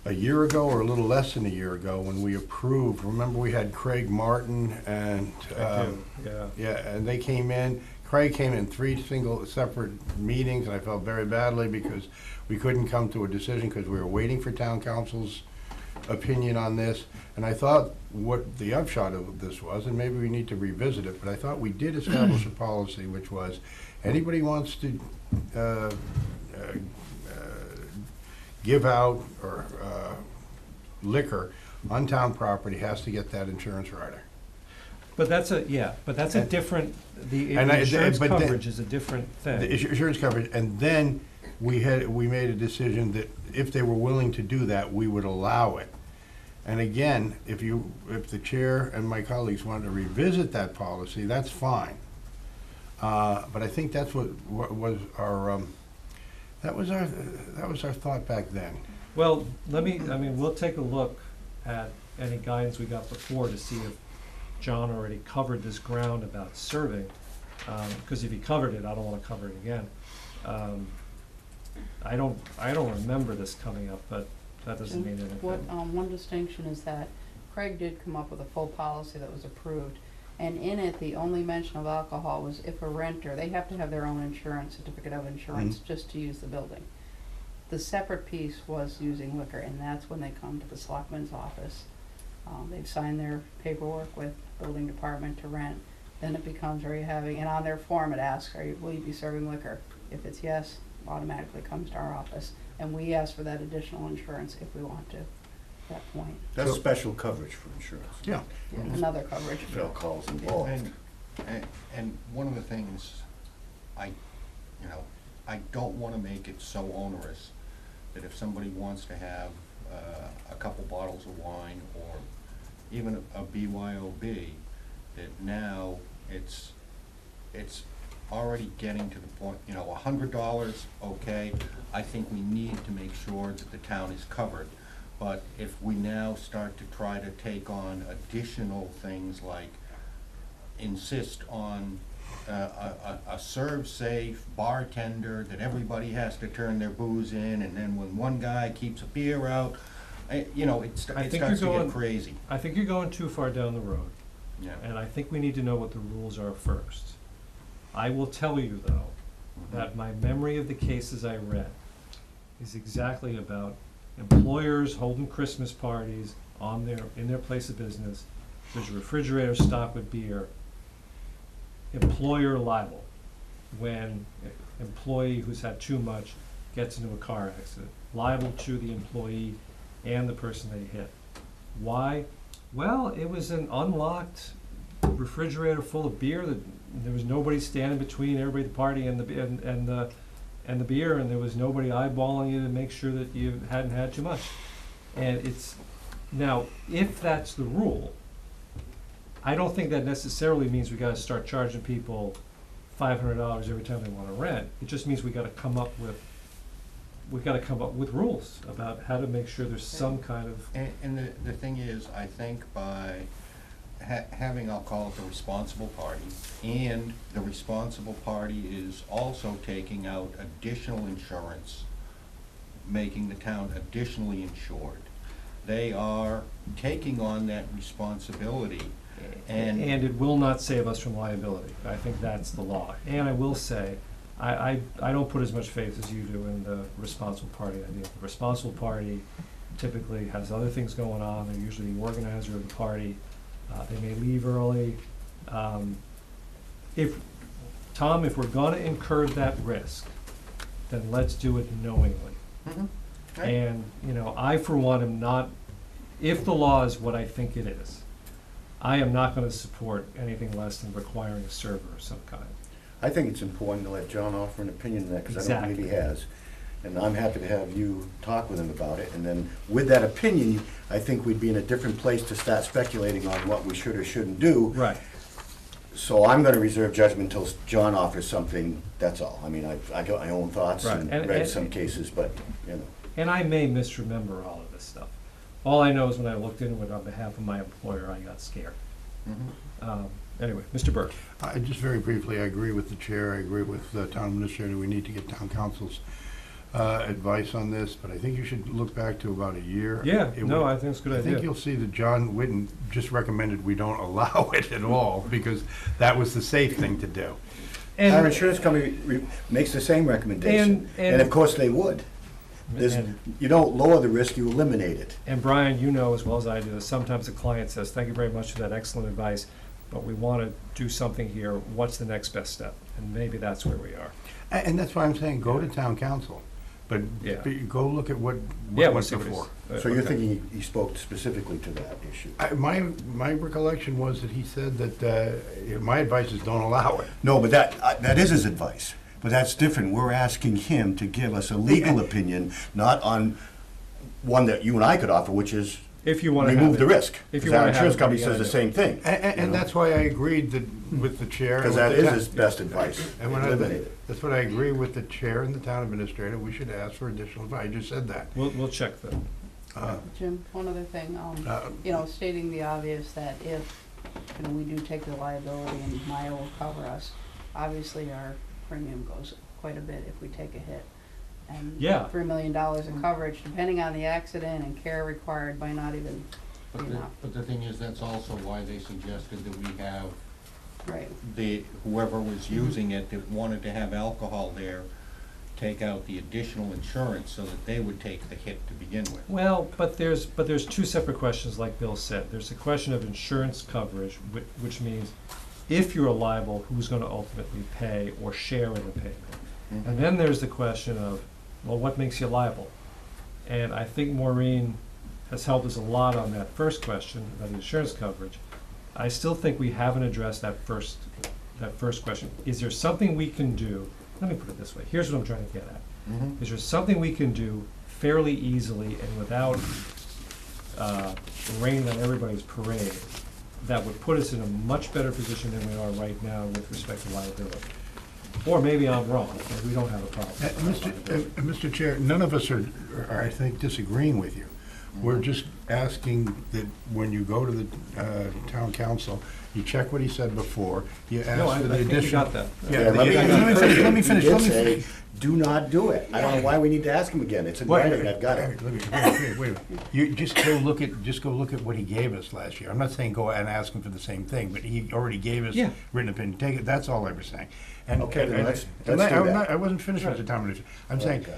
a year ago, or a little less than a year ago, when we approved, remember we had Craig Martin and, and they came in. Craig came in 3 separate meetings, and I felt very badly because we couldn't come to a decision because we were waiting for town council's opinion on this. And I thought what the upshot of this was, and maybe we need to revisit it, but I thought we did establish a policy, which was anybody wants to give out or liquor on town property has to get that insurance rider. But that's a different, the And insurance but then- coverage is a different thing. The insurance coverage, and then we made a decision that if they were willing to do that, we would allow it. And again, if the chair and my colleagues want to revisit that policy, that's fine. But I think that's what was our, that was our thought back then. Well, we'll take a look at any guidance we got before to see if John already covered this ground about serving. Because if he covered it, I don't want to cover it again. I don't remember this coming up, but that doesn't mean anything. One distinction is that Craig did come up with a full policy that was approved, and in it, the only mention of alcohol was if a renter, they have to have their own insurance, certificate of insurance, just to use the building. The separate piece was using liquor, and that's when they come to the selectman's office. They've signed their paperwork with the building department to rent. Then it becomes, are you having, and on their form it asks, will you be serving liquor? If it's yes, automatically comes to our office. And we ask for that additional insurance if we want to. that point. That's special coverage for insurance. Yeah. Yeah, another coverage. If alcohol's involved. And one of the things, I don't wanna make it so onerous that if somebody wants to have, a couple bottles of wine or even a BYOB, that now it's already getting to the point, $100, okay, I think we need to make sure that the town is covered. But if we now start to try to take on additional things like insist on a serve-safe bartender, that everybody has to turn their booze in, and then when one guy keeps a beer out, it starts to get crazy. I think you're going too far down the road, Yeah. and I think we need to know what the rules are first. I will tell you, though, that my memory of the cases I read is exactly about employers holding Christmas parties in their place of business. There's a refrigerator stocked with beer. Employer liable when employee who's had too much gets into a car accident. Liable to the employee and the person they hit. Why? Well, it was an unlocked refrigerator full of beer that there was nobody standing between everybody at the party and the beer, and there was nobody eyeballing you to make sure that you hadn't had too much. And it's now, if that's the rule, I don't think that necessarily means we gotta start charging people $500 every time they wanna rent. It just means we gotta come up with rules about how to make sure there's some kind of. And the thing is, I think by having, I'll call it the responsible party, and the responsible party is also taking out additional insurance, making the town additionally insured. They are taking on that responsibility, and it will not save us from liability. I think that's the law. And I will say, I don't put as much faith as you do in the responsible party idea. The responsible party typically has other things going on. They're usually the organizer of the party. They may leave early. If we're gonna incur that risk, then let's do it knowingly. Mm-hmm. And, I for one am not, if the law is what I think it is, I am not gonna support anything less than requiring a server of some kind. I think it's important to let John offer an opinion on that, because I don't believe he has. And I'm happy to have you talk with him about it, and then with that opinion, I think we'd be in a different place to start speculating on what we should or shouldn't do. Right. So I'm gonna reserve judgment until John offers something, that's all. I mean, I got my own thoughts Right. and And- read and- some cases, but, And I may misremember all of this stuff. All I know is when I looked into it on behalf of my employer, I got scared. Anyway, Mr. Burke. Just very briefly, I agree with the chair, I agree with the town administrator, we need to get town council's advice on this, but I think you should look back to about a year. Yeah, It no, would- I think it's a good I idea. think you'll see that John Whitten just recommended we don't allow it at all, because that was the safe thing to do. our insurance company makes the same recommendation, and of course they would. You don't lower the risk, you eliminate it. And Brian, you know as well as I do, that sometimes a client says, thank you very much for that excellent advice, but we want to do something here, what's the next best step? And maybe that's where we are. And that's why I'm saying, go to town council, but Yeah. go look at what We'll went see what before. he's- So you're okay. thinking he spoke specifically to that issue? My recollection was that he said that, my advice is don't allow it. No, but that is his advice. But that's different. We're asking him to give us a legal opinion, not on one that you and I could offer, which is If you want to have remove the it. risk. If you Because our wanna have insurance it, company you says the gotta same thing. And that's why I agreed that with the chair. and Because with that the is ta- his best advice. And when Eliminate it. that's what I agree with the chair and the town administrator, we should ask for additional advice. I just said that. We'll check that. Jim, one other thing, stating the obvious that if, we do take the liability and Maya will cover us, obviously our premium goes quite a bit if we take a hit. And Yeah. $3 million in coverage, depending on the accident and care required, might not even be enough. But the thing is, that's also why they suggested that we have Right. whoever was using it that wanted to have alcohol there, take out the additional insurance so that they would take the hit to begin with. Well, but there's two separate questions, like Bill said. There's a question of insurance coverage, which means if you're liable, who's going to ultimately pay or share in the payment? And then there's the question of, well, what makes you liable? And I think Maureen has helped us a lot on that first question about the insurance coverage. I still think we haven't addressed that first question. Is there something we can do? Let me put it this way. Here's what I'm trying to get at. Is there something we can do fairly easily and without raining on everybody's parade that would put us in a much better position than we are right now with respect to liability? Or maybe I'm wrong, and we don't have a problem. Mr. Chair, none of us are, I think, disagreeing with you. We're just asking that when you go to the town council, you check what he said before, you No, ask for the I think we additional. got that. Yeah, let me finish. Let He me did say, finish. do not do it. I don't know why we need to ask him again. It's in Wait, writing, I've got it. Wait. You just go look at what he gave us last year. I'm not saying go and ask him for the same thing, but he already gave us Yeah. written opinion. Take it, that's all I was saying. And- Okay, then and- let's and do I'm that. not- I wasn't finished with the town manager. I'm Oh, saying, God.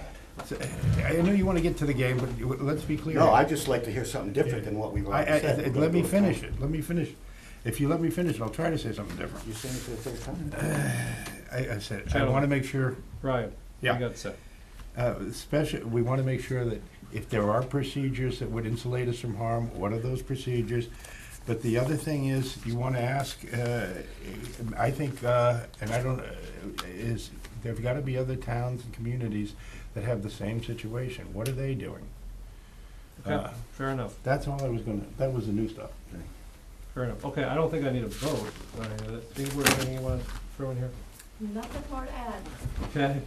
I know you wanna get to the game, but let's be clear. No, I'd just like to hear something different than what we've already said. We're gonna Let me do it finish tonight. it, let me finish. If you let me finish, I'll try to say something different. You're saying it for the third time? I said, I Gentlemen. wanna make sure, Ryan, Yeah. you got to say. especially, we wanna make sure that if there are procedures that would insulate us from harm, what are those procedures? But the other thing is, you wanna ask, I think, and I don't, is, there've gotta be other towns and communities that have the same situation. What are they doing? Okay, fair enough, That's all I was gonna, that was the new stuff. fair enough. Okay, I don't think I need a vote. Ingrid, anything you want to throw in here? Nothing more to add. Okay.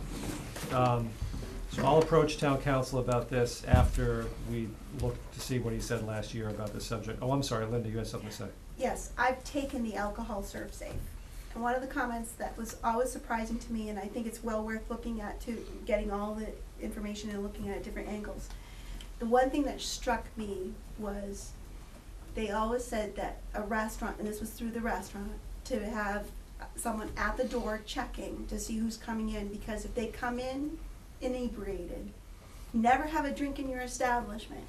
So I'll approach town council about this after we look to see what he said last year about this subject. Oh, I'm sorry, Linda, you had something to say. Yes, I've taken the alcohol serve safe. And one of the comments that was always surprising to me, and I think it's well worth looking at too, getting all the information and looking at different angles. The one thing that struck me was they always said that a restaurant, and this was through the restaurant, to have someone at the door checking to see who's coming in, because if they come in inebriated, never have a drink in your establishment,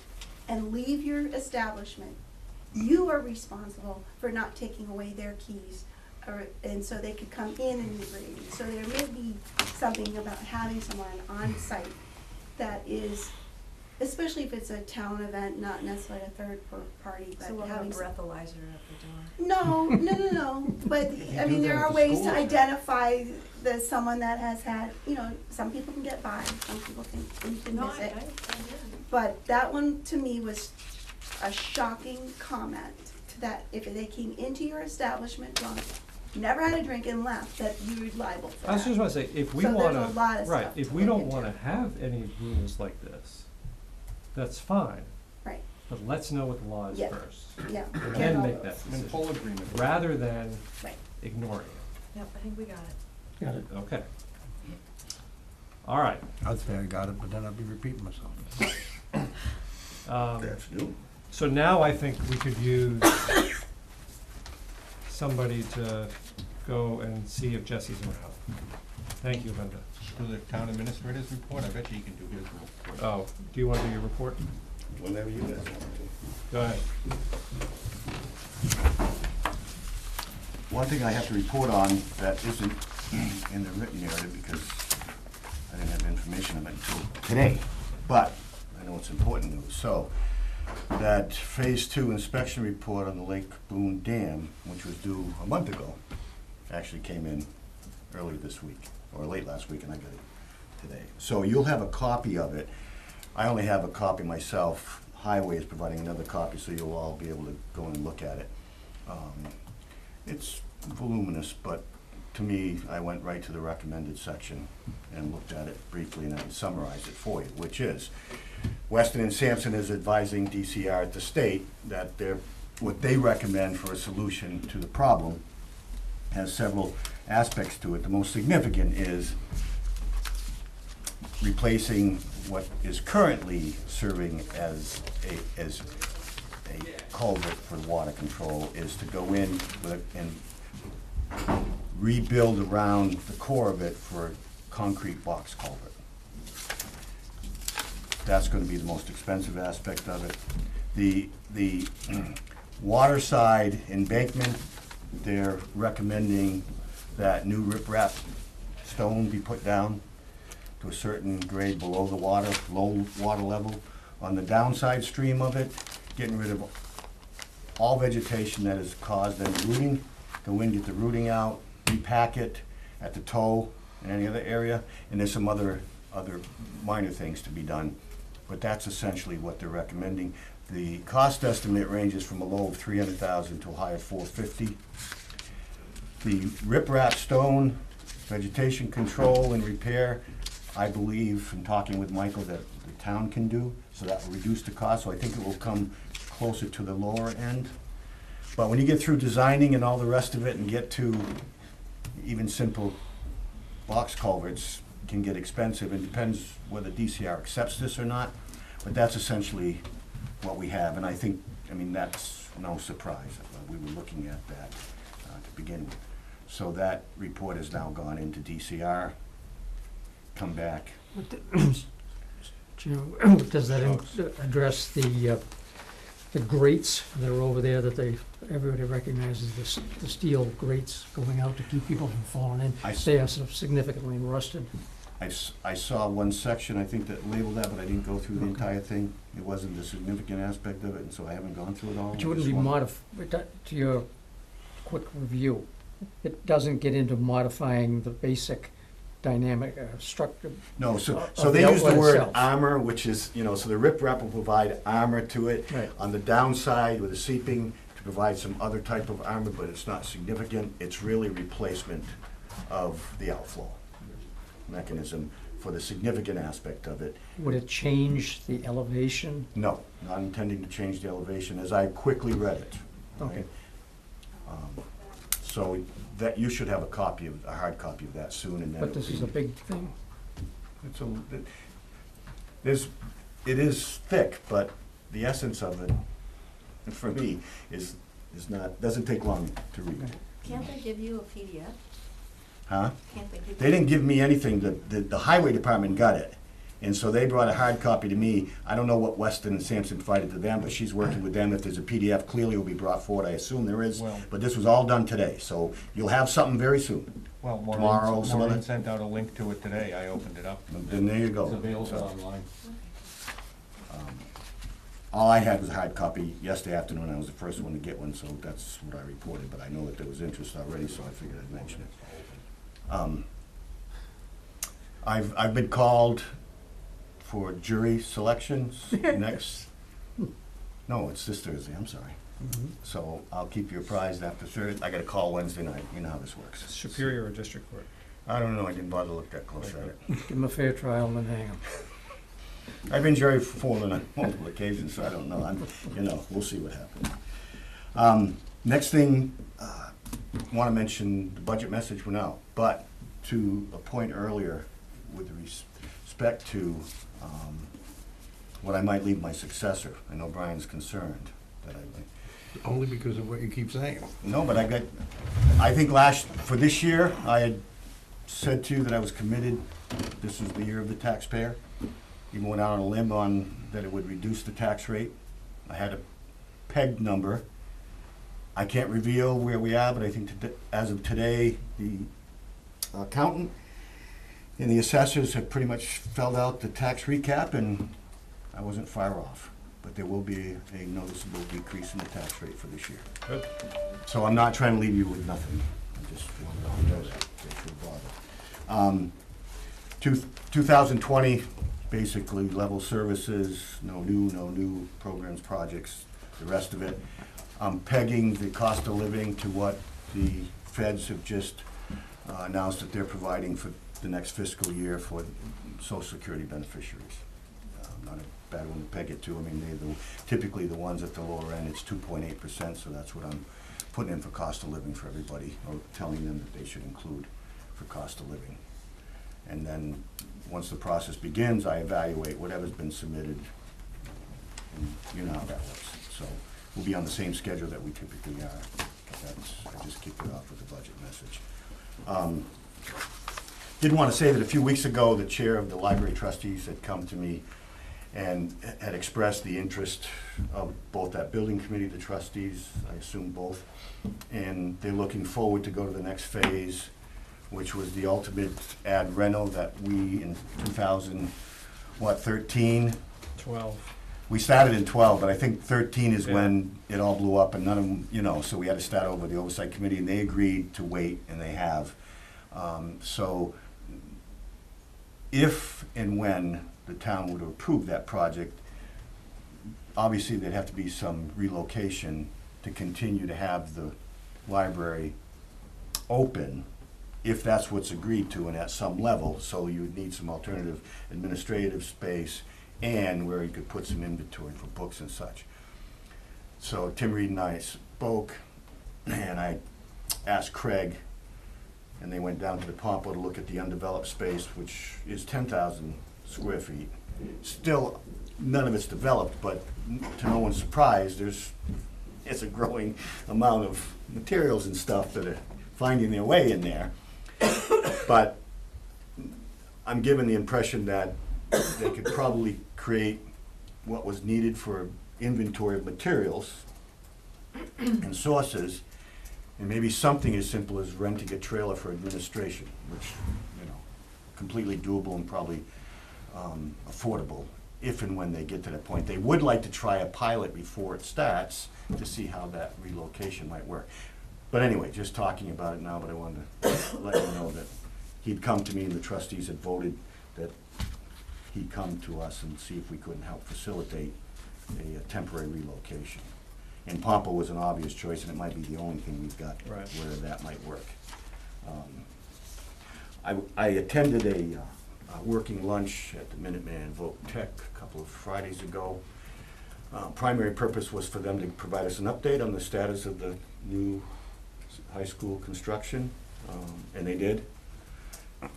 and leave your establishment, you are responsible for not taking away their keys, and so they could come in inebriated. So there may be something about having someone on site that is, especially if it's a town event, not necessarily a third party, but So we'll have a having breathalyzer at the door. no. But, I mean, there are ways to identify someone that has had, some people can get by, some people can No, miss I it. did. But that one, to me, was a shocking comment, that if they came into your establishment drunk, never had a drink and left, that you're liable for that. I was just want to say, if we So want there's a lot of right, stuff if to we look don't into. want to have any rules like this, that's fine. Right, But let's know what the law is Yeah. first. yeah. And get then all make those. that In decision, full agreement. rather than Right. ignoring it. Yep, I think we got it. Got it. Okay. All right. I'd say I got it, but then I'd be repeating myself. That's new. So now I think we could use somebody to go and see if Jesse's around. Thank you, Linda. Do the town administrator's report, I bet you he can do his report. Oh, do you want to do your report? Whenever you guys want to. Go ahead. One thing I have to report on that isn't in the written narrative, because I didn't have information on it until today, but I know it's important news. So, that Phase 2 inspection report on the Lake Boone Dam, which was due a month ago, actually came in early this week, or late last week, and I got it today. So you'll have a copy of it. I only have a copy myself. Highway is providing another copy, so you'll all be able to go and look at it. It's voluminous, but to me, I went right to the recommended section and looked at it briefly, and I summarized it for you, which is, Weston and Sampson is advising DCR at the state that what they recommend for a solution to the problem has several aspects to it. The most significant is replacing what is currently serving as a culvert for water control, is to go in and rebuild around the core of it for a concrete box culvert. That's gonna be the most expensive aspect of it. The water side embankment, they're recommending that new riprap stone be put down to a certain grade below the water, low water level, on the downside stream of it, getting rid of all vegetation that has caused any rooting. Go in, get the rooting out, repack it at the toe and any other area, and there's some other minor things to be done. But that's essentially what they're recommending. The cost estimate ranges from a low of $300,000 to a high of $450,000. The riprap stone, vegetation control and repair, I believe from talking with Michael that the town can do, so that will reduce the cost, so I think it will come closer to the lower end. But when you get through designing and all the rest of it and get to even simple box culverts, can get expensive. It depends whether DCR accepts this or not, but that's essentially what we have. And I think, I mean, that's no surprise. We were looking at that to begin with. So that report has now gone into DCR, come back. Does that address the grates that are over there that everybody recognizes, the steel grates going out to keep people from falling in? They are sort of significantly rusted. I saw one section, I think, that labeled that, but I didn't go through the entire thing. It wasn't a significant aspect of it, and so I haven't gone through it all. But you wouldn't be to your quick review, it doesn't get into modifying the basic dynamic structure. No, so of they use the outlet word itself. armor, which is, so the riprap will provide armor to it. Right. On the downside with the seeping, to provide some other type of armor, but it's not significant. It's really replacement of the outflow mechanism for the significant aspect of it. Would it change the elevation? No, not intending to change the elevation, as I quickly read it. Okay. So that, you should have a hard copy of that soon, and then. But this is a big thing. It is thick, but the essence of it, for me, is not, doesn't take long to read. Can't they give you a PDF? Huh? Can't they give you? They didn't give me anything, the highway department got it, and so they brought a hard copy to me. I don't know what Weston and Sampson provided to them, but she's working with them. If there's a PDF, clearly it will be brought forward, I assume there is, Well- but this was all done today, so you'll have something very soon. Well, Tomorrow, some Maureen other- sent out a link to it today, I opened it up. Then there you go. It's available So, online. all I had was a hard copy yesterday afternoon. I was the first one to get one, so that's what I reported, but I know that there was interest already, so I figured I'd mention it. I've been called for jury selections next, no, it's this Thursday, I'm sorry. So I'll keep you apprised after Thursday. I got a call Wednesday night, you know how this works. Superior or district court? I don't know, I didn't bother to look that close at it. Give them a fair trial and then hang them. I've been jury foreman on multiple occasions, so I don't know, we'll see what happens. Next thing, wanna mention the budget message went out, but to a point earlier with respect to, what I might leave my successor. I know Brian's concerned that I might. Only because of what you keep saying. No, but I think for this year, I had said to you that I was committed, this is the year of the taxpayer. Even went out on a limb on that it would reduce the tax rate. I had a pegged number. I can't reveal where we are, but I think as of today, the accountant and the assessors have pretty much filled out the tax recap, and I wasn't far off. But there will be a noticeable decrease in the tax rate for this year. Good. So I'm not trying to leave you with nothing. I just want to know that, so if you're bothered. 2020, basically level services, no new programs, projects, the rest of it. I'm pegging the cost of living to what the feds have just announced that they're providing for the next fiscal year for Social Security beneficiaries. Not a bad one to peg it to. I mean, they're typically the ones at the lower end, it's 2.8%, so that's what I'm putting in for cost of living for everybody, or telling them that they should include for cost of living. And then, once the process begins, I evaluate whatever's been submitted, and you know how that works. So, we'll be on the same schedule that we typically are. I just kicked it off with the budget message. Did want to say that a few weeks ago, the chair of the library trustees had come to me and had expressed the interest of both that building committee, the trustees, I assume both, and they're looking forward to go to the next phase, which was the ultimate ad reno that we in 2013 12. We started in 12, but I think 13 is Yeah. when it all blew up and none of them, you know, so we had to start over the oversight committee and they agreed to wait and they have. So if and when the town would approve that project, obviously there'd have to be some relocation to continue to have the library open, if that's what's agreed to and at some level. So you would need some alternative administrative space and where you could put some inventory for books and such. So Tim Reed and I spoke, and I asked Craig, and they went down to the Pompo to look at the undeveloped space, which is 10,000 square feet. Still, none of it's developed, but to no one's surprise, it's a growing amount of materials and stuff that are finding their way in there. But I'm given the impression that they could probably create what was needed for inventory of materials and sources, and maybe something as simple as renting a trailer for administration, which, you know, completely doable and probably affordable if and when they get to that point. They would like to try a pilot before it starts to see how that relocation might work. But anyway, just talking about it now, but I wanted to let you know that he'd come to me and the trustees had voted that he'd come to us and see if we couldn't help facilitate a temporary relocation. And Pompo was an obvious choice, and it might be the only thing we've got Right. where that might work. I attended a working lunch at the Minuteman Vote Tech a couple of Fridays ago. Primary purpose was for them to provide us an update on the status of the new high school construction, and they did.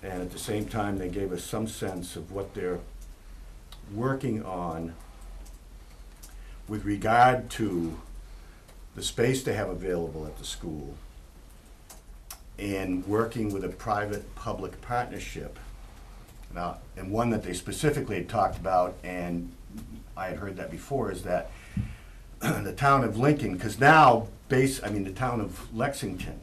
And at the same time, they gave us some sense of what they're working on with regard to the space they have available at the school and working with a private-public partnership. Now, and one that they specifically had talked about, and I had heard that before, is that the town of Lincoln, because now, the town of Lexington,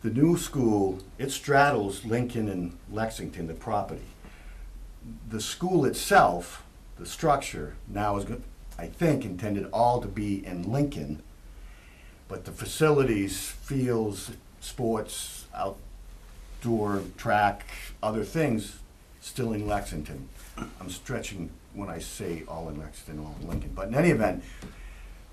the new school, it straddles Lincoln and Lexington, the property. The school itself, the structure, now is, I think, intended all to be in Lincoln, but the facilities, fields, sports, outdoor track, other things, still in Lexington. I'm stretching when I say all in Lexington, all in Lincoln. But in any event,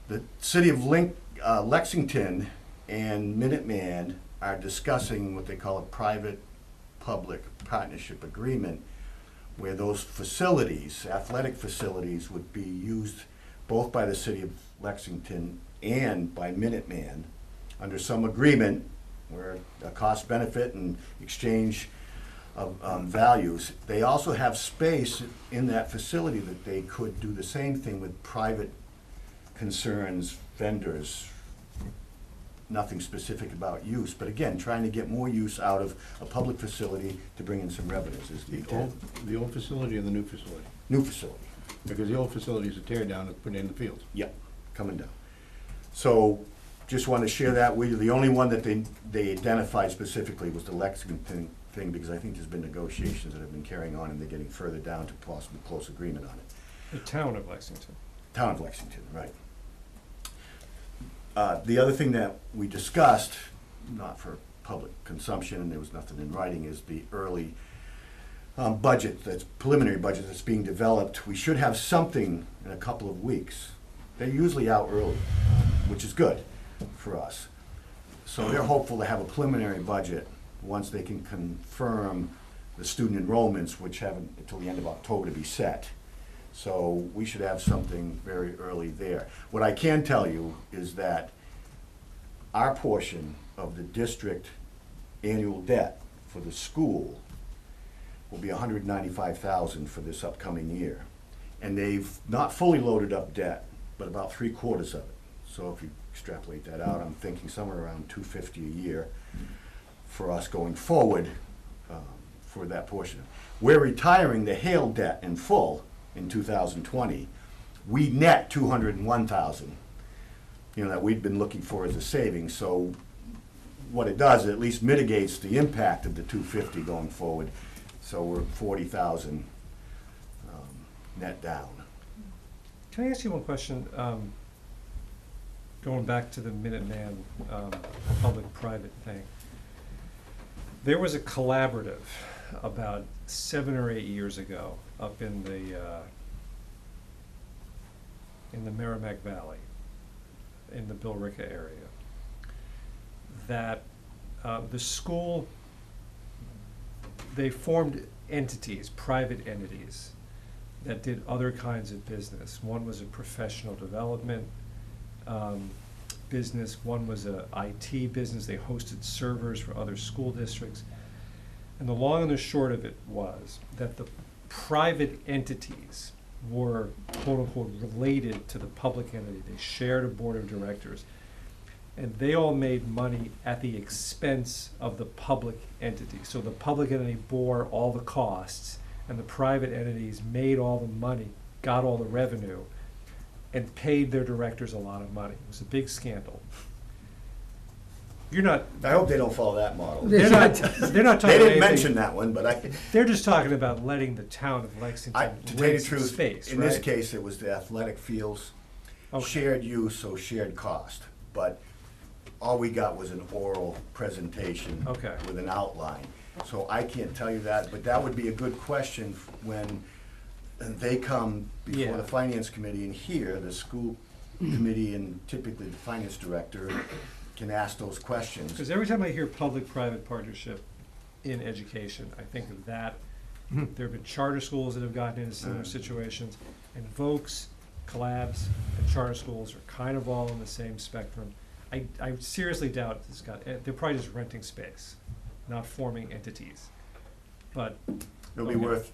the city of Lexington and Minuteman are discussing what they call a private-public partnership agreement, where those facilities, athletic facilities, would be used both by the city of Lexington and by Minuteman under some agreement where a cost benefit and exchange of values. They also have space in that facility that they could do the same thing with private concerns, vendors, nothing specific about use, but again, trying to get more use out of a public facility to bring in some revenues is the intent. The old facility or the new facility? New facility. Because the old facility is a tear down and put in the field. Yep, coming down. So, just wanted to share that with you. The only one that they identified specifically was the Lexington thing, because I think there's been negotiations that have been carrying on and they're getting further down to possibly close agreement on it. The town of Lexington. Town of Lexington, right. The other thing that we discussed, not for public consumption, and there was nothing in writing, is the early budget, that's preliminary budget that's being developed. We should have something in a couple of weeks. They're usually out early, which is good for us. So they're hopeful to have a preliminary budget once they can confirm the student enrollments, which haven't until the end of October to be set. So we should have something very early there. What I can tell you is that our portion of the district annual debt for the school will be $195,000 for this upcoming year. And they've not fully loaded up debt, but about 3/4 of it. So if you extrapolate that out, I'm thinking somewhere around $250 a year for us going forward for that portion. We're retiring the Hale debt in full in 2020. We net $201,000, that we'd been looking for as a savings. So what it does, it at least mitigates the impact of the $250 going forward. So we're at $40,000 net down. Can I ask you one question? Going back to the Minuteman, public-private thing. There was a collaborative about 7 or 8 years ago up in the Merrimack Valley, in the Billerica area, that the school, they formed entities, private entities, that did other kinds of business. One was a professional development business, one was a IT business. They hosted servers for other school districts. And the long and the short of it was that the private entities were quote-unquote related to the public entity. They shared a board of directors. And they all made money at the expense of the public entity. So the public entity bore all the costs, and the private entities made all the money, got all the revenue, and paid their directors a lot of money. It was a big scandal. You're not. I hope they don't follow that model. They're not talking They about didn't anything. mention that one, but They're just talking about letting the town of Lexington to tell you rent the some truth, space, in this right? case, it was the athletic fields, Okay. shared use, so shared cost. But all we got was an oral presentation Okay. with an outline. So I can't tell you that, but that would be a good question when they come before Yeah. the finance committee, and here, the school committee and typically the finance director can ask those questions. Because every time I hear public-private partnership in education, I think of that. There have been charter schools that have gotten into similar situations, and Vokes, collabs, and charter schools are kind of all in the same spectrum. I seriously doubt this they're probably just renting space, not forming entities. But It'll be Okay. worth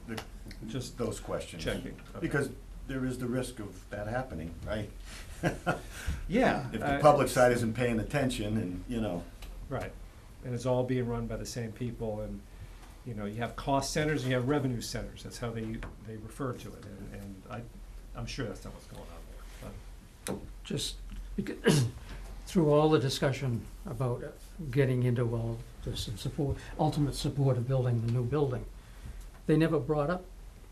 Just those questions. checking. Okay. Because there is the risk of that happening, right? Yeah. If the public side isn't paying attention and, Right, and it's all being run by the same people, and, you have cost centers and you have revenue centers, that's how they refer to it, and I'm sure that's not what's going on there, Just because, through all the discussion about getting into all this and support, ultimate support of building the new building, they never brought up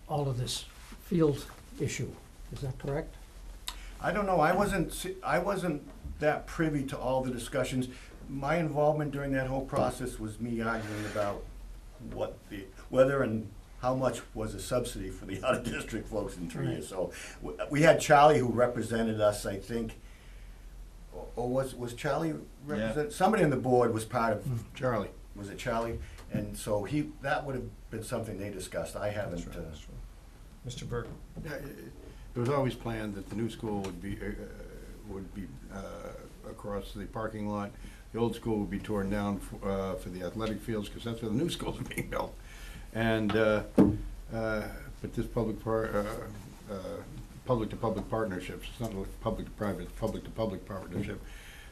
all of this field issue. Is that correct? I don't know, I wasn't that privy to all the discussions. My involvement during that whole process was me arguing about whether and how much was a subsidy for the out-of-district folks in Trier. Right. So we had Charlie who represented us, I think, or was Charlie represent? Somebody on the board was part of, Charlie. was it Charlie? And so that would have been something they discussed. I but. haven't. That's right, that's right. Mr. Burke? Yeah, it was always planned that the new school would be across the parking lot. The old school would be torn down for the athletic fields, because that's where the new schools are being built. And, but this public-to-public partnerships, it's not like public-to-private, it's public-to-public partnership.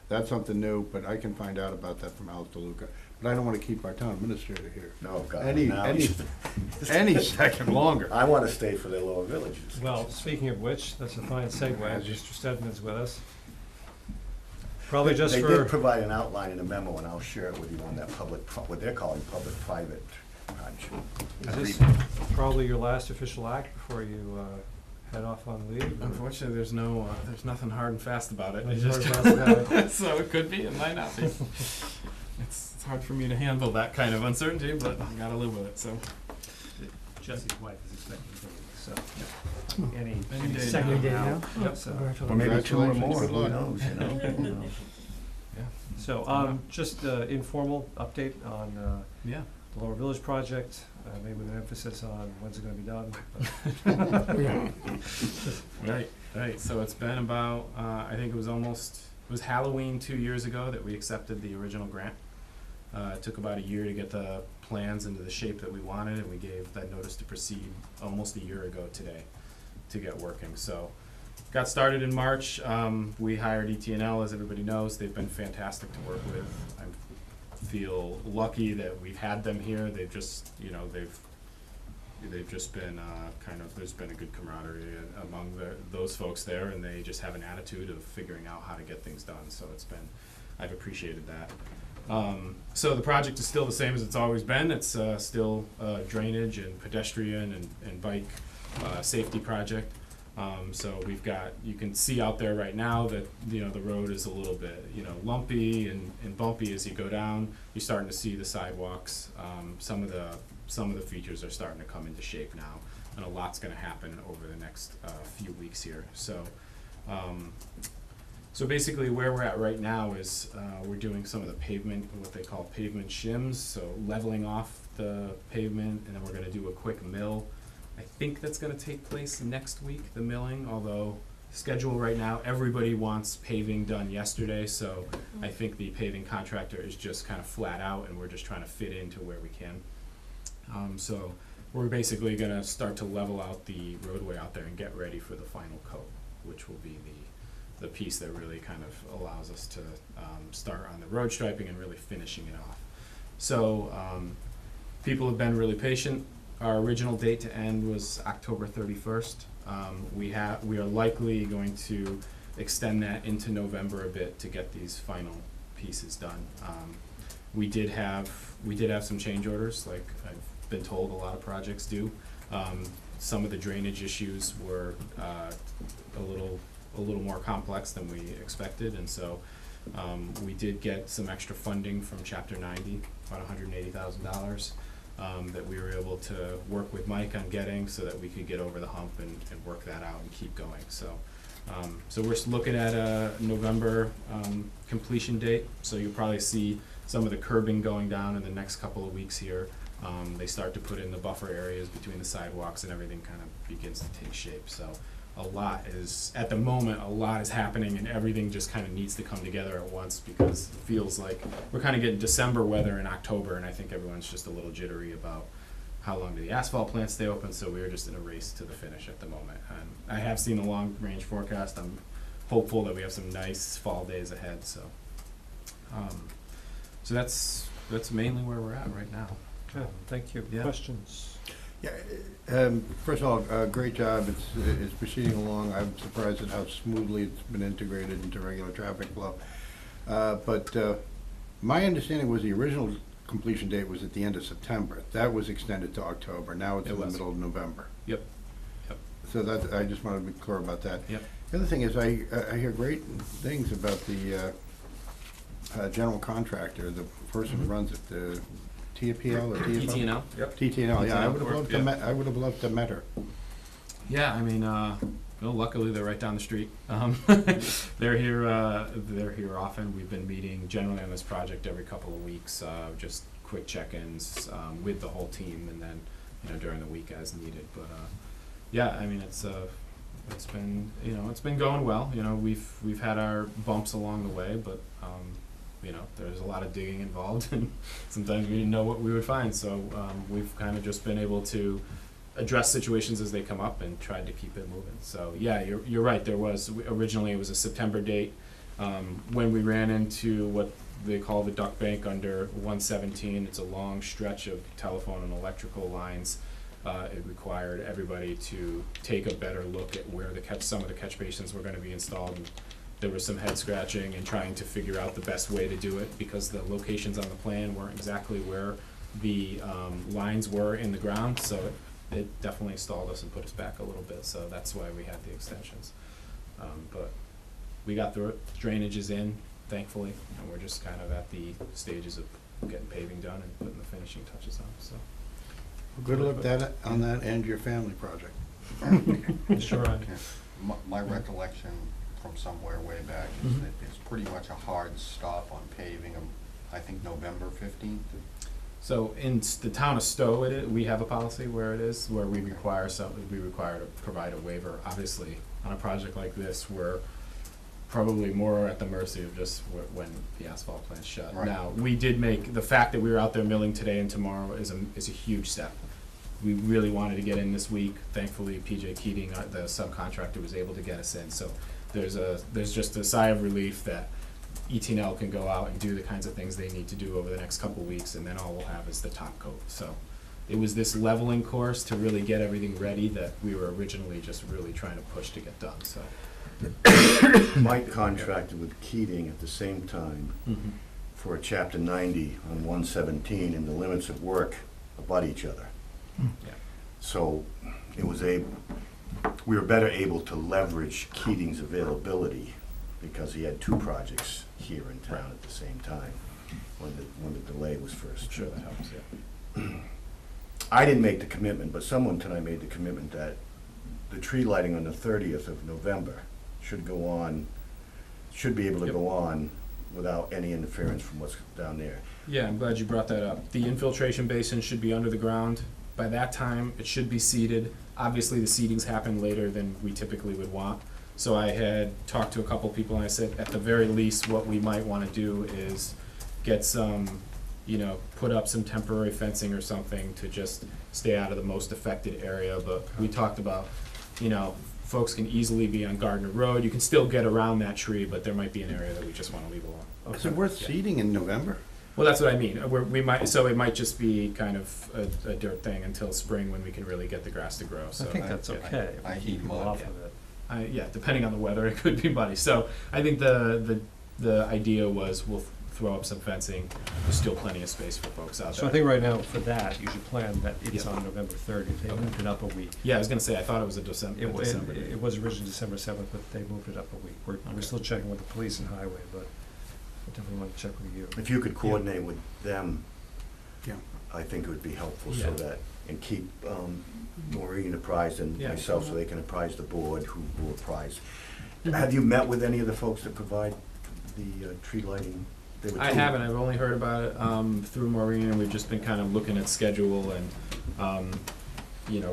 That's something new, but I can find out about that from Alice DeLuca. But I don't want to keep our town administrator here No, God. any second longer. I want to stay for the lower villages. Well, speaking of which, that's a fine segue, Mr. Stedman's with us. Probably just They for. did provide an outline in a memo, and I'll share it with you on that what they're calling public-private partnership. Is this probably your last official act before you head off on leave? or- Unfortunately, there's nothing hard and fast about it. Nothing It's hard and fast about so it could be, it might not be. It's hard for me to handle that kind of uncertainty, but I gotta live with it, so. Jesse's wife is expecting to leave, so any Any day second now. now. Oh, Yep, so. Or maybe two or more, Good who luck. knows, Who knows? So, just informal update on Yeah. the Lower Village project, maybe with an emphasis on when's it gonna be done. Yeah. Right. So it's been about, I think it was Halloween 2 years ago that we accepted the original grant. It took about a year to get the plans into the shape that we wanted, and we gave that notice to proceed almost a year ago today to get working. So, got started in March. We hired ET&L, as everybody knows. They've been fantastic to work with. I feel lucky that we've had them here. They've just, they've just been there's been a good camaraderie among those folks there, and they just have an attitude of figuring out how to get things done. So I've appreciated that. So the project is still the same as it's always been. It's still drainage and pedestrian and bike safety project. So we've got, you can see out there right now that, you know, the road is a little bit, you know, lumpy and bumpy as you go down. You're starting to see the sidewalks. Some of the features are starting to come into shape now, and a lot's gonna happen over the next few weeks here. So basically where we're at right now is we're doing some of the pavement, what they call pavement shims, so leveling off the pavement, and then we're gonna do a quick mill. I think that's gonna take place next week, the milling, although schedule right now, everybody wants paving done yesterday, so I think the paving contractor is just kind of flat out, and we're just trying to fit into where we can. So we're basically gonna start to level out the roadway out there and get ready for the final coat, which will be the piece that really kind of allows us to start on the road striping and really finishing it off. So people have been really patient. Our original date to end was October 31st. We are likely going to extend that into November a bit to get these final pieces done. We did have some change orders, like I've been told a lot of projects do. Some of the drainage issues were a little more complex than we expected, and so we did get some extra funding from Chapter 90, about $180,000. That we were able to work with Mike on getting so that we could get over the hump and work that out and keep going. So we're looking at a November completion date. So you'll probably see some of the curbing going down in the next couple of weeks here. They start to put in the buffer areas between the sidewalks, and everything kind of begins to take shape. So at the moment, a lot is happening, and everything just kind of needs to come together at once, because it feels like we're kind of getting December weather in October, and I think everyone's just a little jittery about how long do the asphalt plants stay open, so we're just in a race to the finish at the moment. And I have seen a long-range forecast. I'm hopeful that we have some nice fall days ahead, so that's mainly where we're at right now. Yeah, thank you. Yeah. Questions? Yeah, first of all, great job. It's proceeding along. I'm surprised at how smoothly it's been integrated into regular traffic flow. But my understanding was the original completion date was at the end of September. That was extended to October. Now it's in the middle of November. Yep. So that, I just wanted to be clear about that. Yep. The other thing is I hear great things about the general contractor, the person who runs it, the TPL or TFL? TTNL. Yep. TTNL, yeah. I would have loved to yeah. I would have loved to met her. Yeah, I mean, well, luckily they're right down the street. They're here often. We've been meeting generally on this project every couple of weeks, just quick check-ins with the whole team, and then during the week as needed. But yeah, I mean, it's been going well. We've had our bumps along the way, but there's a lot of digging involved, and sometimes we didn't know what we would find. So we've kind of just been able to address situations as they come up and tried to keep it moving. So yeah, you're right. Originally it was a September date. When we ran into what they call the duck bank under 117, it's a long stretch of telephone and electrical lines. It required everybody to take a better look at where some of the catch basins were going to be installed. And there was some head scratching and trying to figure out the best way to do it, because the locations on the plan weren't exactly where the lines were in the ground. So it definitely stalled us and put us back a little bit. So that's why we had the extensions. But we got through it. Drainage is in, thankfully, and we're just kind of at the stages of getting paving done and putting the finishing touches on. So. Good luck on that and your family project. Sure. My recollection from somewhere way back is that it's pretty much a hard stop on paving of, I think, November 15th. So in the town of Stowe, we have a policy where we require to provide a waiver. Obviously, on a project like this, we're probably more at the mercy of just when the asphalt plant's shut. Right. Now, we did make the fact that we were out there milling today and tomorrow is a huge step. We really wanted to get in this week. Thankfully, PJ Keating, the subcontractor, was able to get us in. So there's just a sigh of relief that ET&L can go out and do the kinds of things they need to do over the next couple of weeks, and then all we'll have is the top coat. So it was this leveling course to really get everything ready that we were originally just really trying to push to get done. So Mike contracted with Keating at the same time for a chapter 90 on 117, and the limits of work abut each other. Yeah. So it was we were better able to leverage Keating's availability because he had 2 projects here in town at the same time when the delay was first. Sure, that helps, yeah. I didn't make the commitment, but someone tonight made the commitment that the tree lighting on the 30th of November should be able to Yep. go on without any interference from what's down there. Yeah, I'm glad you brought that up. The infiltration basin should be under the ground. By that time, it should be seeded. Obviously, the seedings happen later than we typically would want. So I had talked to a couple people and I said, at the very least, what we might want to do is get some, put up some temporary fencing or something to just stay out of the most affected area. But we talked about, folks can easily be on Gardner Road. You can still get around that tree, but there might be an area that we just want to leave alone. Is it worth seeding in November? Well, that's what I mean. So it might just be kind of a dirt thing until spring when we can really get the grass to grow. I So think that's okay. I Keep heat people mud, off yeah. of it. Yeah, depending on the weather, it could be muddy. So I think the idea was we'll throw up some fencing. There's still plenty of space for folks out So there. I think right now, for that, you should plan that it's Yeah. on November 30th. They Okay. moved it up a week. Yeah, I was gonna say I thought it was a December. It was originally December 7th, but they moved it up a week. We're Okay. still checking with the police and highway, but I definitely want to check with you. If you could coordinate with them, Yeah. I think it would be helpful so Yeah. that, and keep Maureen apprised and Yeah. myself so they can apprise the board who apprised. Have you met with any of the folks that provide the tree lighting? They were I told- haven't. I've only heard about it through Maureen, and we've just been kind of looking at schedule and,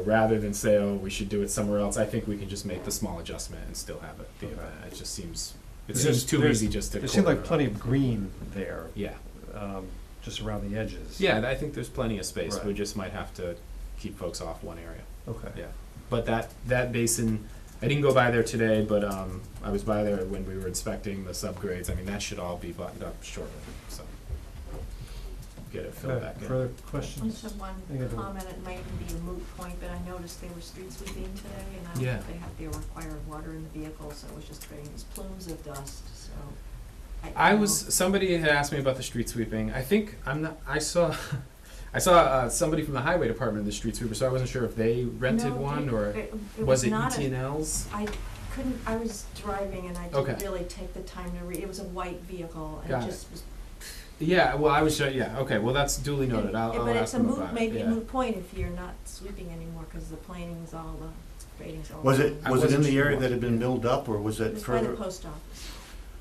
rather than say, oh, we should do it somewhere else, I think we can just make the small adjustment and still have it. The Okay. event. It just seems There's- too there's- easy just to. There seemed like corporate. plenty of green there, Yeah. just around the edges. Yeah, I think there's plenty of space. We Right. just might have to keep folks off one area. Okay. Yeah. But that basin, I didn't go by there today, but I was by there when we were inspecting the subgrades. I mean, that should all be buttoned up shortly, so get it filled Okay, back in. further I questions? just have one I think I do. comment, it might even be a moot point, but I noticed they were street sweeping today, and I don't Yeah. think they have the required water in the vehicle, so it was just creating these plumes of dust, so. Somebody had asked me about the street sweeping. I saw somebody from the highway department in the street sweeper, so I wasn't sure if they rented No, one they- or it was it not a- ET&L's? I was driving and I Okay. didn't really take the time to read, it was a white vehicle, and Got it it. just was. Yeah, well, I was sure, yeah, okay, well, that's duly noted. And- I'll But ask it's a them moot, about it, maybe a yeah. moot point if you're not sweeping anymore, cause the planing's all, the grading's all. Was it I in wasn't the sure area what- that had been yeah. milled up, or was It it was by the further? post office.